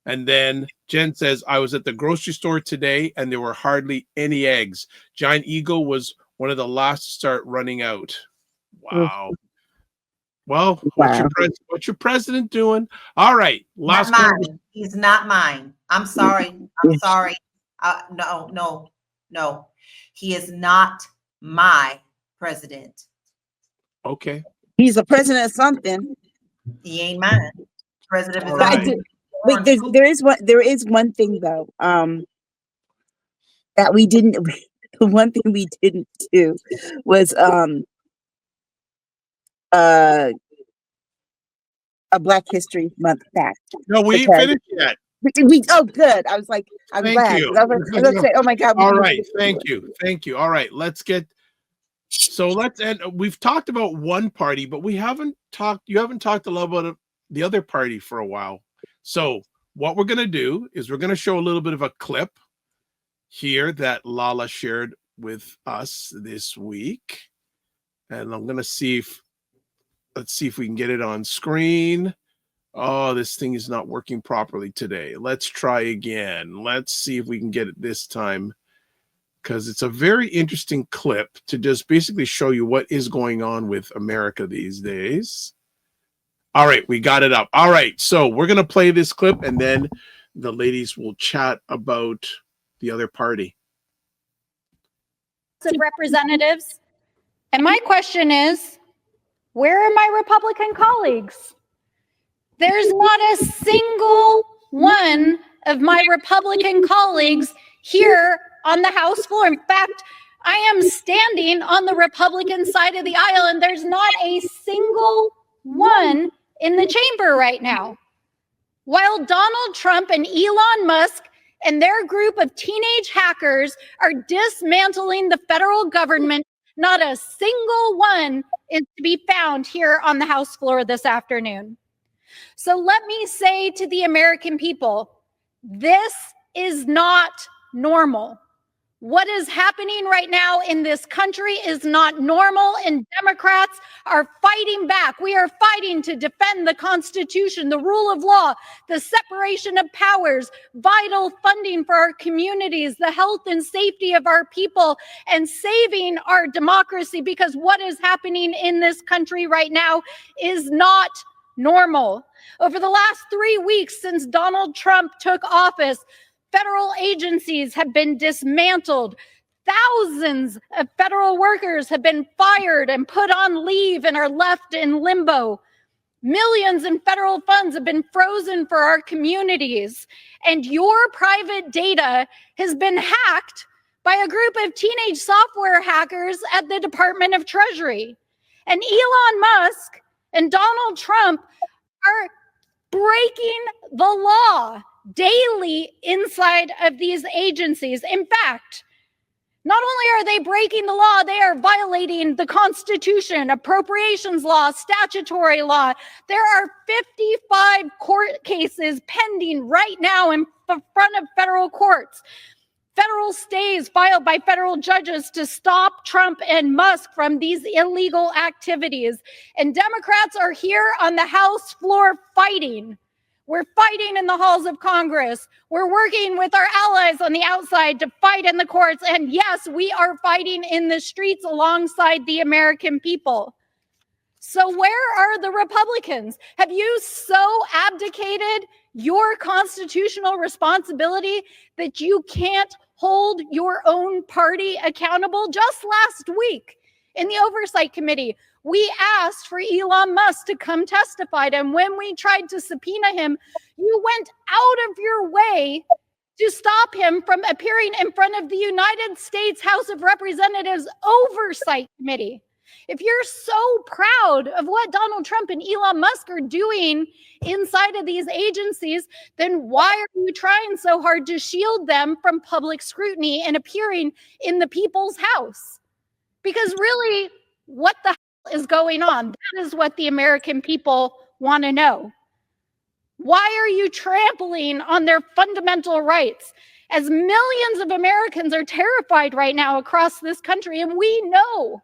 Speaker 1: And then Jen says, I was at the grocery store today and there were hardly any eggs. Giant Eagle was one of the last to start running out. Wow. Well,
Speaker 2: Wow.
Speaker 1: what's your president doing? All right,
Speaker 3: Not
Speaker 1: last
Speaker 3: mine. He's not mine. I'm sorry. I'm sorry. No. He is not my president.
Speaker 1: Okay.
Speaker 2: He's the president of something.
Speaker 3: He ain't mine. President of his
Speaker 1: All right.
Speaker 3: own.
Speaker 2: Wait, there is one thing though. That we didn't. The one thing we didn't do was a Black History Month fact.
Speaker 1: No, we ain't
Speaker 2: Okay.
Speaker 1: finished yet.
Speaker 2: Oh, good. I was like, I'm
Speaker 1: Thank
Speaker 2: glad.
Speaker 1: you.
Speaker 2: I was like, oh my God.
Speaker 1: All right, thank you. All right, let's and we've talked about one party, but you haven't talked a lot about the other party for a while. So what we're going to do is we're going to show a little bit of a clip here that LaLa shared with us this week. And I'm going to let's see if we can get it on screen. Oh, this thing is not working properly today. Let's try again. Let's see if we can get it this time, because it's a very interesting clip to just basically show you what is going on with America these days. All right, we got it up. All right, so we're going to play this clip, and then the ladies will chat about the other party.
Speaker 6: Of representatives. And my question is, where are my Republican colleagues? There's not a single one of my Republican colleagues here on the House floor. In fact, I am standing on the Republican side of the aisle, and there's not a single one in the chamber right now. While Donald Trump and Elon Musk and their group of teenage hackers are dismantling the federal government, not a single one is to be found here on the House floor this afternoon. So let me say to the American people, this is not normal. What is happening right now in this country is not normal, and Democrats are fighting back. We are fighting to defend the Constitution, the rule of law, the separation of powers, vital funding for our communities, the health and safety of our people, and saving our democracy, because what is happening in this country right now is not normal. Over the last 3 weeks since Donald Trump took office, federal agencies have been dismantled. Thousands of federal workers have been fired and put on leave and are left in limbo. Millions in federal funds have been frozen for our communities. And your private data has been hacked by a group of teenage software hackers at the Department of Treasury. And Elon Musk and Donald Trump are breaking the law daily inside of these agencies. In fact, not only are they breaking the law, they are violating the Constitution, appropriations law, statutory law. There are 55 court cases pending right now in front of federal courts. Federal stays filed by federal judges to stop Trump and Musk from these illegal activities. And Democrats are here on the House floor fighting. We're fighting in the halls of Congress. We're working with our allies on the outside to fight in the courts. And yes, we are fighting in the streets alongside the American people. So where are the Republicans? Have you so abdicated your constitutional responsibility that you can't hold your own party accountable? Just last week in the Oversight Committee, we asked for Elon Musk to come testify. And when we tried to subpoena him, you went out of your way to stop him from appearing in front of the United States House of Representatives Oversight Committee. If you're so proud of what Donald Trump and Elon Musk are doing inside of these agencies, then why are you trying so hard to shield them from public scrutiny and appearing in the people's house? Because really, what the hell is going on? That is what the American people want to know. Why are you trampling on their fundamental rights? As millions of Americans are terrified right now across this country, and we know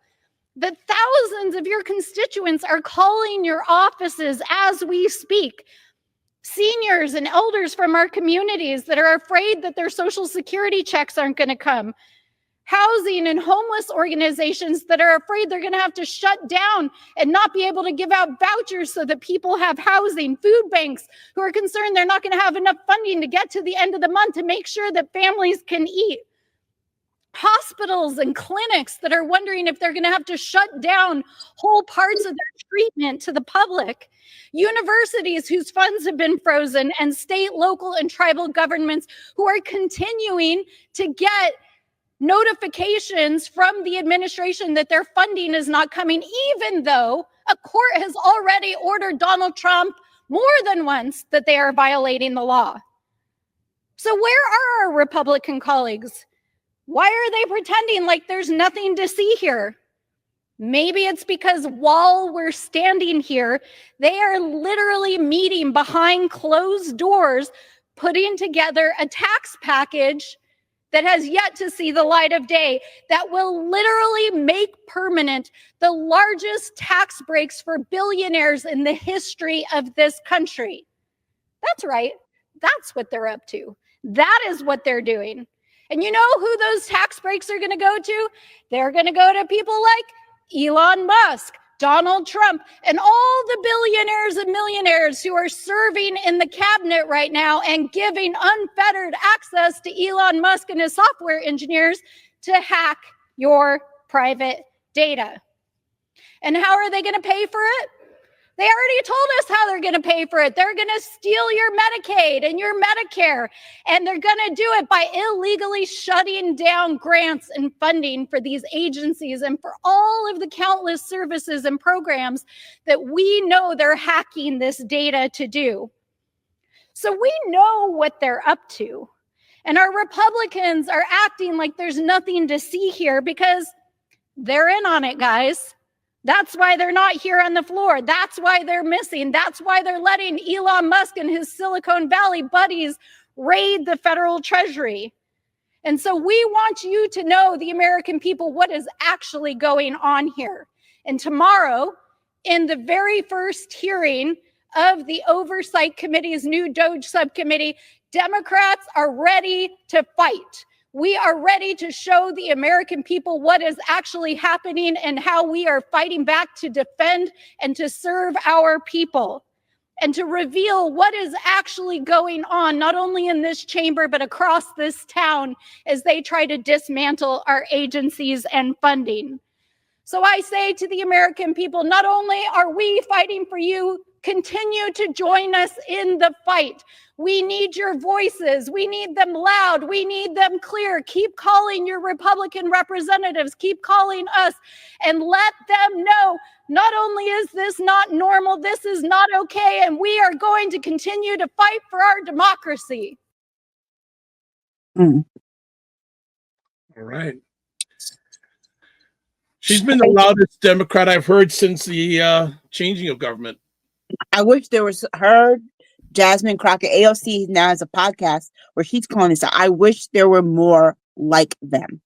Speaker 6: that thousands of your constituents are calling your offices as we speak. Seniors and elders from our communities that are afraid that their Social Security checks aren't going to come. housing and homeless organizations that are afraid they're going to have to shut down and not be able to give out vouchers so that people have housing, food banks who are concerned they're not going to have enough funding to get to the end of the month to make sure that families can eat. Hospitals and clinics that are wondering if they're going to have to shut down whole parts of their treatment to the public. Universities whose funds have been frozen, and state, local, and tribal governments who are continuing to get notifications from the administration that their funding is not coming, even though a court has already ordered Donald Trump more than once that they are violating the law. So where are our Republican colleagues? Why are they pretending like there's nothing to see here? Maybe it's because while we're standing here, they are literally meeting behind closed doors, putting together a tax package that has yet to see the light of day, that will literally make permanent the largest tax breaks for billionaires in the history of this country. That's right. That's what they're up to. That is what they're doing. And you know who those tax breaks are going to go to? They're going to go to people like Elon Musk, Donald Trump, and all the billionaires and millionaires who are serving in the cabinet right now and giving unfettered access to Elon Musk and his software engineers to hack your private data. And how are they going to pay for it? They already told us how they're going to pay for it. They're going to steal your Medicaid and your Medicare, and they're going to do it by illegally shutting down grants and funding for these agencies and for all of the countless services and programs that we know they're hacking this data to do. So we know what they're up to. And our Republicans are acting like there's nothing to see here because they're in on it, guys. That's why they're not here on the floor. That's why they're missing. That's why they're letting Elon Musk and his Silicon Valley buddies raid the federal treasury. And so we want you to know, the American people, what is actually going on here. And tomorrow, in the very first hearing of the Oversight Committee's new DOGE subcommittee, Democrats are ready to fight. We are ready to show the American people what is actually happening and how we are fighting back to defend and to serve our people and to reveal what is actually going on, not only in this chamber, but across this town as they try to dismantle our agencies and funding. So I say to the American people, not only are we fighting for you, continue to join us in the fight. We need your voices. We need them loud. We need them clear. Keep calling your Republican representatives. Keep calling us and let them know, not only is this not normal, this is not okay, and we are going to continue to fight for our democracy.
Speaker 1: All right. She's been the loudest Democrat I've heard since the changing of government.
Speaker 2: I wish there was her, Jasmine Crockett, AOC now has a podcast where she's calling this out. I wish there were more like them.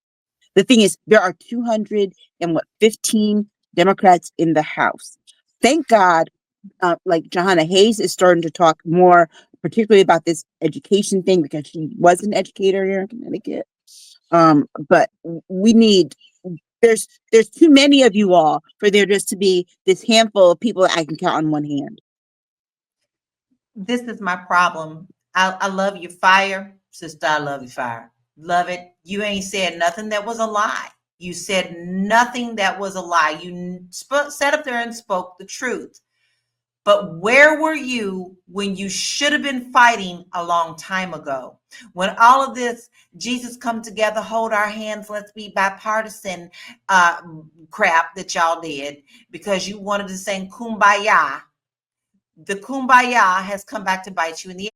Speaker 2: The thing is, there are 215 Democrats in the House. Thank God, like Jahana Hayes is starting to talk more, particularly about this education thing, because she was an educator here in Connecticut. But we need, there's too many of you all for there just to be this handful of people that I can count on one hand.
Speaker 3: This is my problem. I love your fire, sister. I love your fire. Love it. You ain't said nothing that was a lie. You said nothing that was a lie. You sat up there and spoke the truth. But where were you when you should have been fighting a long time ago? When all of this, Jesus come together, hold our hands, let's be bipartisan crap that y'all did because you wanted to sing Kumbaya. The Kumbaya has come back to bite you in the ass.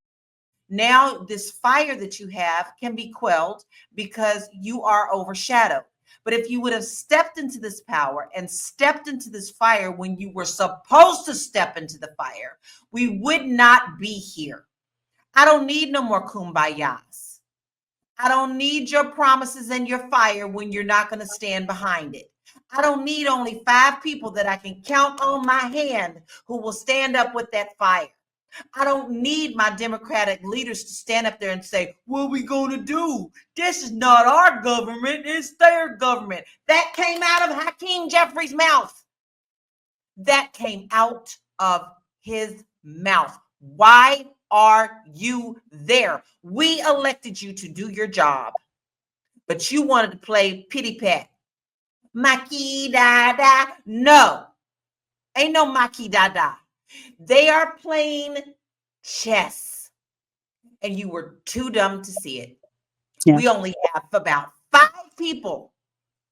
Speaker 3: Now this fire that you have can be quelled because you are overshadowed. But if you would have stepped into this power and stepped into this fire when you were supposed to step into the fire, we would not be here. I don't need no more kumbayas. I don't need your promises and your fire when you're not going to stand behind it. I don't need only 5 people that I can count on my hand who will stand up with that fire. I don't need my Democratic leaders to stand up there and say, what are we going to do? This is not our government, it's their government. That came out of Hakeem Jeffries' mouth. That came out of his mouth. Why are you there? We elected you to do your job, but you wanted to play pity pat. Maki da da. No, ain't no maki da da. They are playing chess, and you were too dumb to see it.
Speaker 2: Yeah.
Speaker 3: We only have about 5 people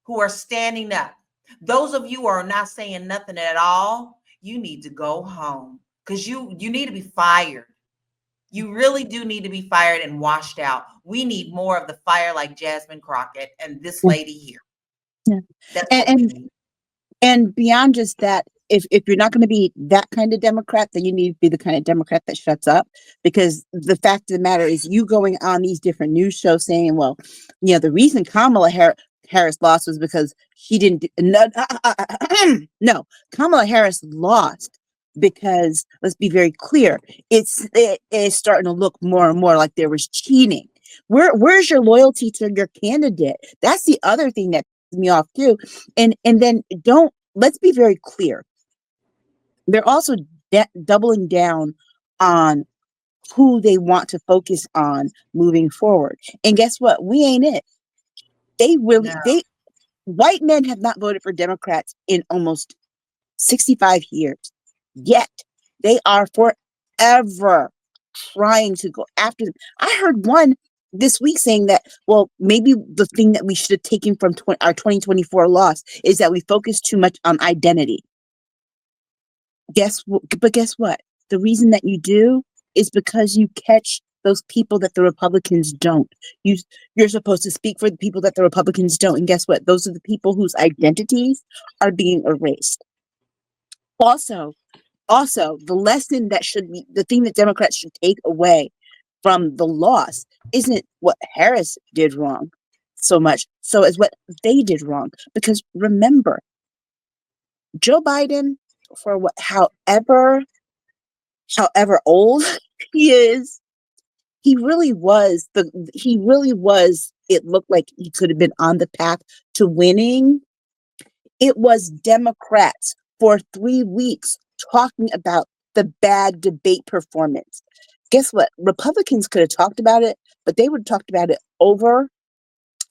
Speaker 3: who are standing up. Those of you who are not saying nothing at all, you need to go home because you need to be fired. You really do need to be fired and washed out. We need more of the fire like Jasmine Crockett and this lady here.
Speaker 2: Yeah.
Speaker 3: That's
Speaker 2: And,
Speaker 3: what we
Speaker 2: and
Speaker 3: need.
Speaker 2: And beyond just that, if you're not going to be that kind of Democrat, then you need to be the kind of Democrat that shuts up. Because the fact of the matter is, you going on these different news shows saying, well, the reason Kamala Harris lost was because she didn't no, Kamala Harris lost because, let's be very clear, it is starting to look more and more like there was cheating. Where's your loyalty to your candidate? That's the other thing that pisses me off too. And then let's be very clear. They're also doubling down on who they want to focus on moving forward. And guess what? We ain't it.
Speaker 3: No.
Speaker 2: White men have not voted for Democrats in almost 65 years. Yet they are forever trying to go after them. I heard one this week saying that, well, maybe the thing that we should have taken from our 2024 loss is that we focus too much on identity. Guess what? The reason that you do is because you catch those people that the Republicans don't. You're supposed to speak for the people that the Republicans don't. And guess what? Those are the people whose identities are being erased. Also, the lesson that should be the thing that Democrats should take away from the loss isn't what Harris did wrong so much so as what they did wrong. Because remember, Joe Biden, for however old he is, he really was, it looked like he could have been on the path to winning. It was Democrats for 3 weeks talking about the bad debate performance. Guess what? Republicans could have talked about it, but they would have talked about it over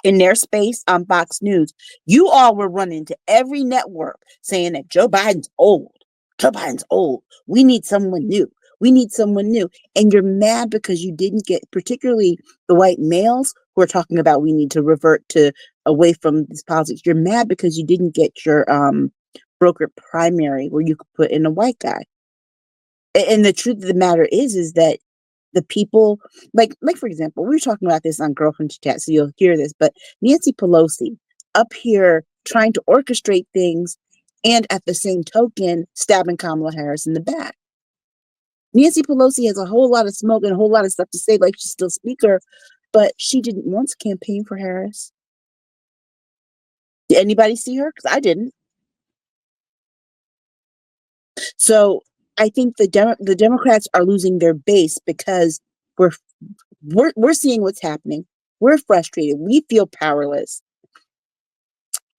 Speaker 2: in their space on Fox News. You all were running to every network saying that Joe Biden's old. Joe Biden's old. We need someone new. We need someone new. And you're mad because you didn't get, particularly the white males who are talking about we need to revert away from this politics. You're mad because you didn't get your brokered primary where you could put in a white guy. And the truth of the matter is that the people, like for example, we were talking about this on Girlfriend's Chat, so you'll hear this, but Nancy Pelosi up here trying to orchestrate things and at the same token stabbing Kamala Harris in the back. Nancy Pelosi has a whole lot of smoke and a whole lot of stuff to say, like she's still speaker, but she didn't once campaign for Harris. Did anybody see her? Because I didn't. So I think the Democrats are losing their base because we're seeing what's happening. We're frustrated. We feel powerless.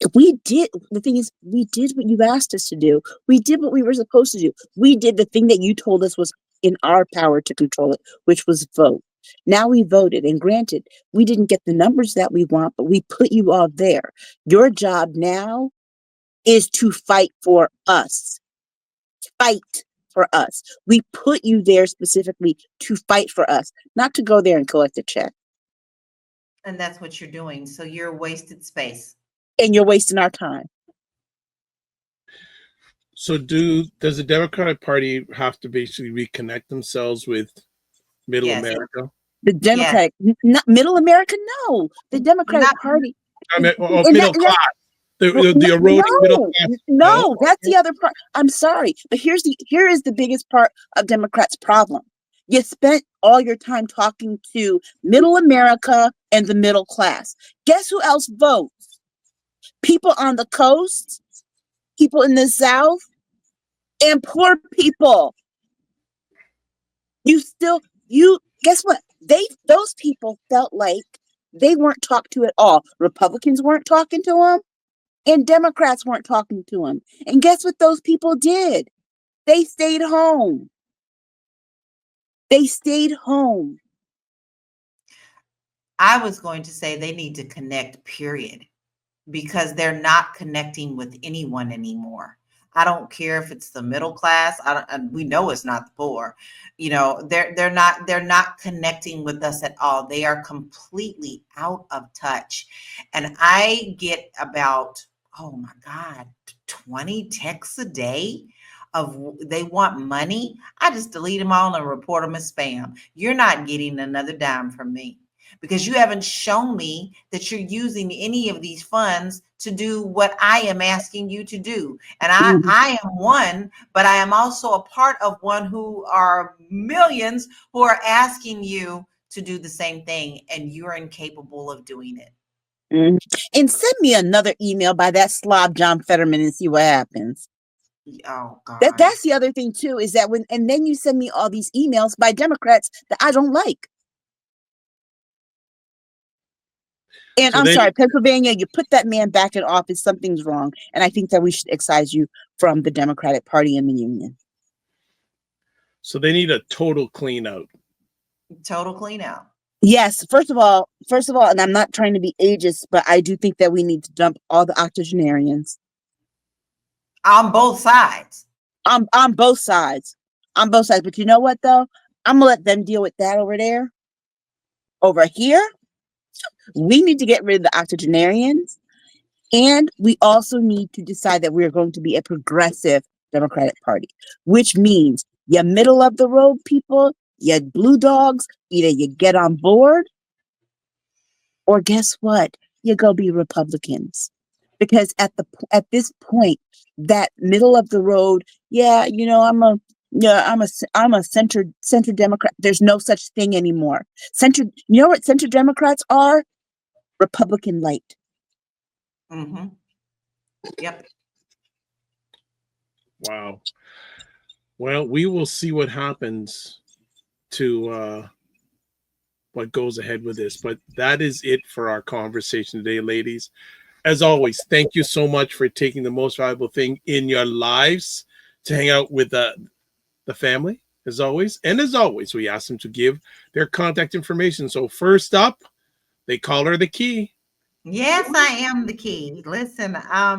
Speaker 2: The thing is, we did what you asked us to do. We did what we were supposed to do. We did the thing that you told us was in our power to control it, which was vote. Now we voted, and granted, we didn't get the numbers that we want, but we put you all there. Your job now is to fight for us. Fight for us. We put you there specifically to fight for us, not to go there and collect a check.
Speaker 3: And that's what you're doing. So you're wasted space.
Speaker 2: And you're wasting our time.
Speaker 1: So does the Democratic Party have to basically reconnect themselves with Middle
Speaker 3: Yes.
Speaker 1: America?
Speaker 2: The Democratic, not Middle America, no. The Democratic Party.
Speaker 1: I mean,
Speaker 2: And
Speaker 1: middle class. The eroding middle class.
Speaker 2: No, that's the other part. I'm sorry, but here is the biggest part of Democrats' problem. You spent all your time talking to Middle America and the middle class. Guess who else votes? People on the coast, people in the South, and poor people. You guess what? Those people felt like they weren't talked to at all. Republicans weren't talking to them, and Democrats weren't talking to them. And guess what those people did? They stayed home. They stayed home.
Speaker 3: I was going to say they need to connect, period, because they're not connecting with anyone anymore. I don't care if it's the middle class. We know it's not the poor. You know, they're not connecting with us at all. They are completely out of touch. And I get about, oh my God, 20 texts a day of they want money. I just delete them all and report them as spam. You're not getting another dime from me, because you haven't shown me that you're using any of these funds to do what I am asking you to do. And I am one, but I am also a part of one who are millions who are asking you to do the same thing, and you're incapable of doing it.
Speaker 2: Mhm. And send me another email by that slob John Fetterman and see what happens.
Speaker 3: Oh God.
Speaker 2: That's the other thing too, is that and then you send me all these emails by Democrats that I don't like. And
Speaker 1: So
Speaker 2: I'm
Speaker 1: then-
Speaker 2: sorry, Pennsylvania, you put that man back in office, something's wrong. And I think that we should excise you from the Democratic Party and the Union.
Speaker 1: So they need a total clean out.
Speaker 3: Total clean out.
Speaker 2: Yes, first of all, and I'm not trying to be ageist, but I do think that we need to dump all the octogenarians.
Speaker 3: On both sides.
Speaker 2: On both sides. On both sides. But you know what though? I'm gonna let them deal with that over there. Over here, we need to get rid of the octogenarians. And we also need to decide that we're going to be a progressive Democratic Party, which means you middle of the road people, you blue dogs, either you get on board, or guess what? You go be Republicans. Because at this point, that middle of the road, I'm a center Democrat. There's no such thing anymore. You know what center Democrats are? Republican light.
Speaker 3: Mm-hmm. Yep.
Speaker 1: Wow. Well, we will see what happens to what goes ahead with this. But that is it for our conversation today, ladies. As always, thank you so much for taking the most valuable thing in your lives to hang out with the family, as always. And as always, we ask them to give their contact information. So first up, they call her the key.
Speaker 3: Yes, I am the key. Listen,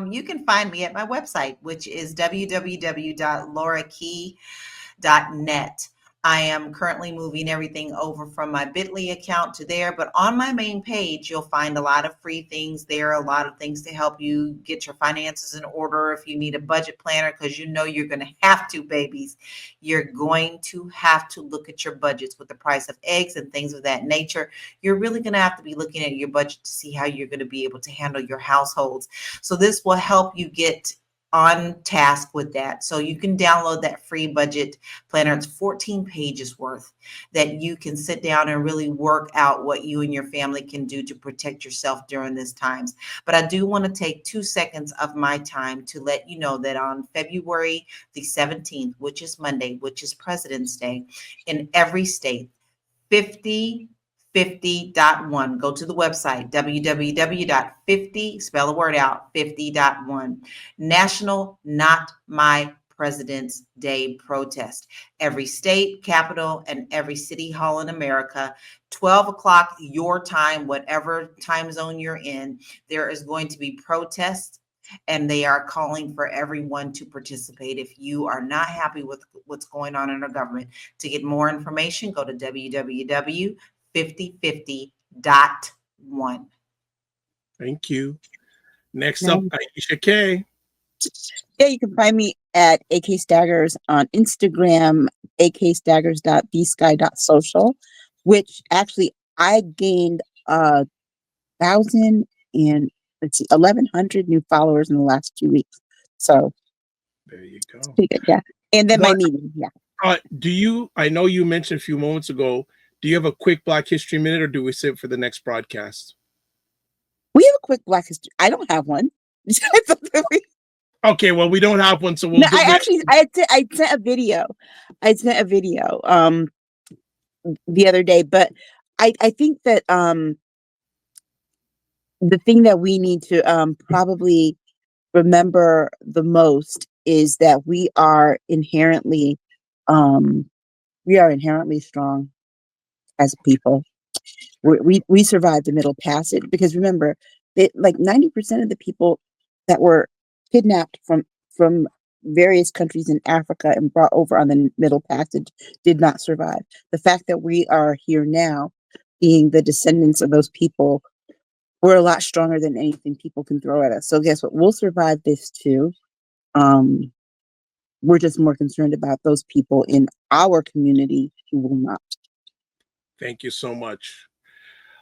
Speaker 3: you can find me at my website, which is www.laurakey.net. I am currently moving everything over from my Bitly account to there, but on my main page, you'll find a lot of free things there, a lot of things to help you get your finances in order. If you need a budget planner, because you know you're going to have to, babies, you're going to have to look at your budgets with the price of eggs and things of that nature. You're really going to have to be looking at your budget to see how you're going to be able to handle your households. So this will help you get on task with that. So you can download that free budget planner. It's 14 pages worth that you can sit down and really work out what you and your family can do to protect yourself during these times. But I do want to take 2 seconds of my time to let you know that on February the 17th, which is Monday, which is President's Day, in every state, 50.1. Go to the website, www.50, spell the word out, 50.1. National Not My President's Day protest. Every state, capital, and every city hall in America, 12 o'clock your time, whatever time zone you're in, there is going to be protests. And they are calling for everyone to participate. If you are not happy with what's going on in our government, to get more information, go to www.5050.1.
Speaker 1: Thank you. Next up, Aisha K.
Speaker 2: Yeah, you can find me at AK Staggers on Instagram, akstaggers.bsky.social, which actually I gained 1,100 new followers in the last 2 weeks. So
Speaker 1: There you go.
Speaker 2: pretty good, yeah. And then my meeting, yeah.
Speaker 1: I know you mentioned a few moments ago, do you have a quick Black History Minute, or do we save it for the next broadcast?
Speaker 2: We have a quick Black History. I don't have one.
Speaker 1: Okay, well, we don't have one, so we'll.
Speaker 2: No, I sent a video. the other day. But I think that the thing that we need to probably remember the most is that we are inherently strong as people. We survived the Middle Passage, because remember that like 90% of the people that were kidnapped from various countries in Africa and brought over on the Middle Passage did not survive. The fact that we are here now, being the descendants of those people, we're a lot stronger than anything people can throw at us. So guess what? We'll survive this too. We're just more concerned about those people in our community who will not.
Speaker 1: Thank you so much.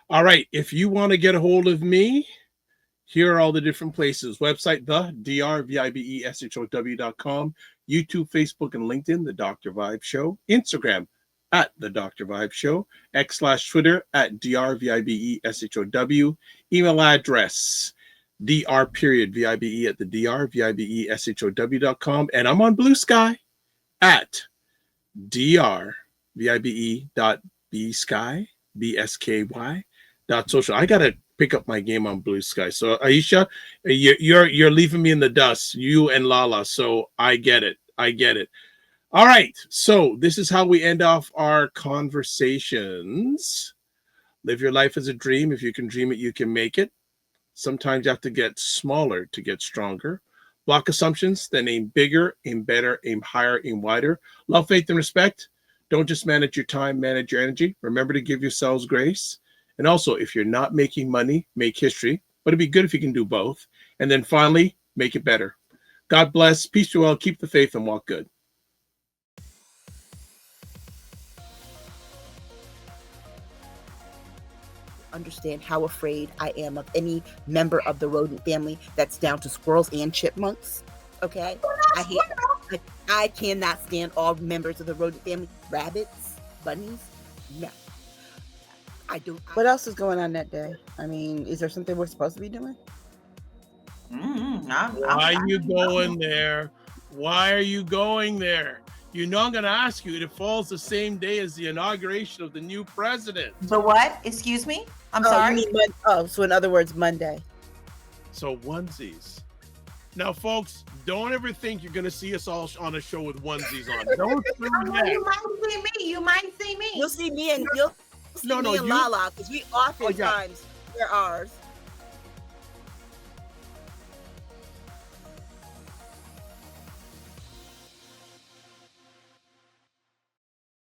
Speaker 1: All right. If you want to get a hold of me, here are all the different places. Website, the drvibeshow.com, YouTube, Facebook, and LinkedIn, The Dr. Vibe Show, Instagram, at The Dr. Vibe Show, X/Twitter, at drvibeshow, email address, dr.vibe at the drvibeshow.com, and I'm on Blue Sky at drvibe.bsky.social. I gotta pick up my game on Blue Sky. So Aisha, you're leaving me in the dust, you and Lala. So I get it. All right. So this is how we end off our conversations. Live your life as a dream. If you can dream it, you can make it. Sometimes you have to get smaller to get stronger. Block assumptions, then aim bigger, aim better, aim higher, aim wider. Love, faith, and respect. Don't just manage your time, manage your energy. Remember to give yourselves grace. And also, if you're not making money, make history. But it'd be good if you can do both. And then finally, make it better. God bless. Peace be well. Keep the faith and walk good.
Speaker 2: Understand how afraid I am of any member of the rodent family that's down to squirrels and chipmunks. Okay? I cannot stand all members of the rodent family. Rabbits, bunnies, no. What else is going on that day? I mean, is there something we're supposed to be doing?
Speaker 1: Why are you going there? Why are you going there? You know I'm going to ask you. It falls the same day as the inauguration of the new president.
Speaker 3: The what? Excuse me? I'm sorry?
Speaker 2: So in other words, Monday.
Speaker 1: So onesies. Now, folks, don't ever think you're going to see us all on a show with onesies on. Don't do that.
Speaker 3: You might see me. You might see me.
Speaker 2: You'll see me and Lala, because we oftentimes wear ours.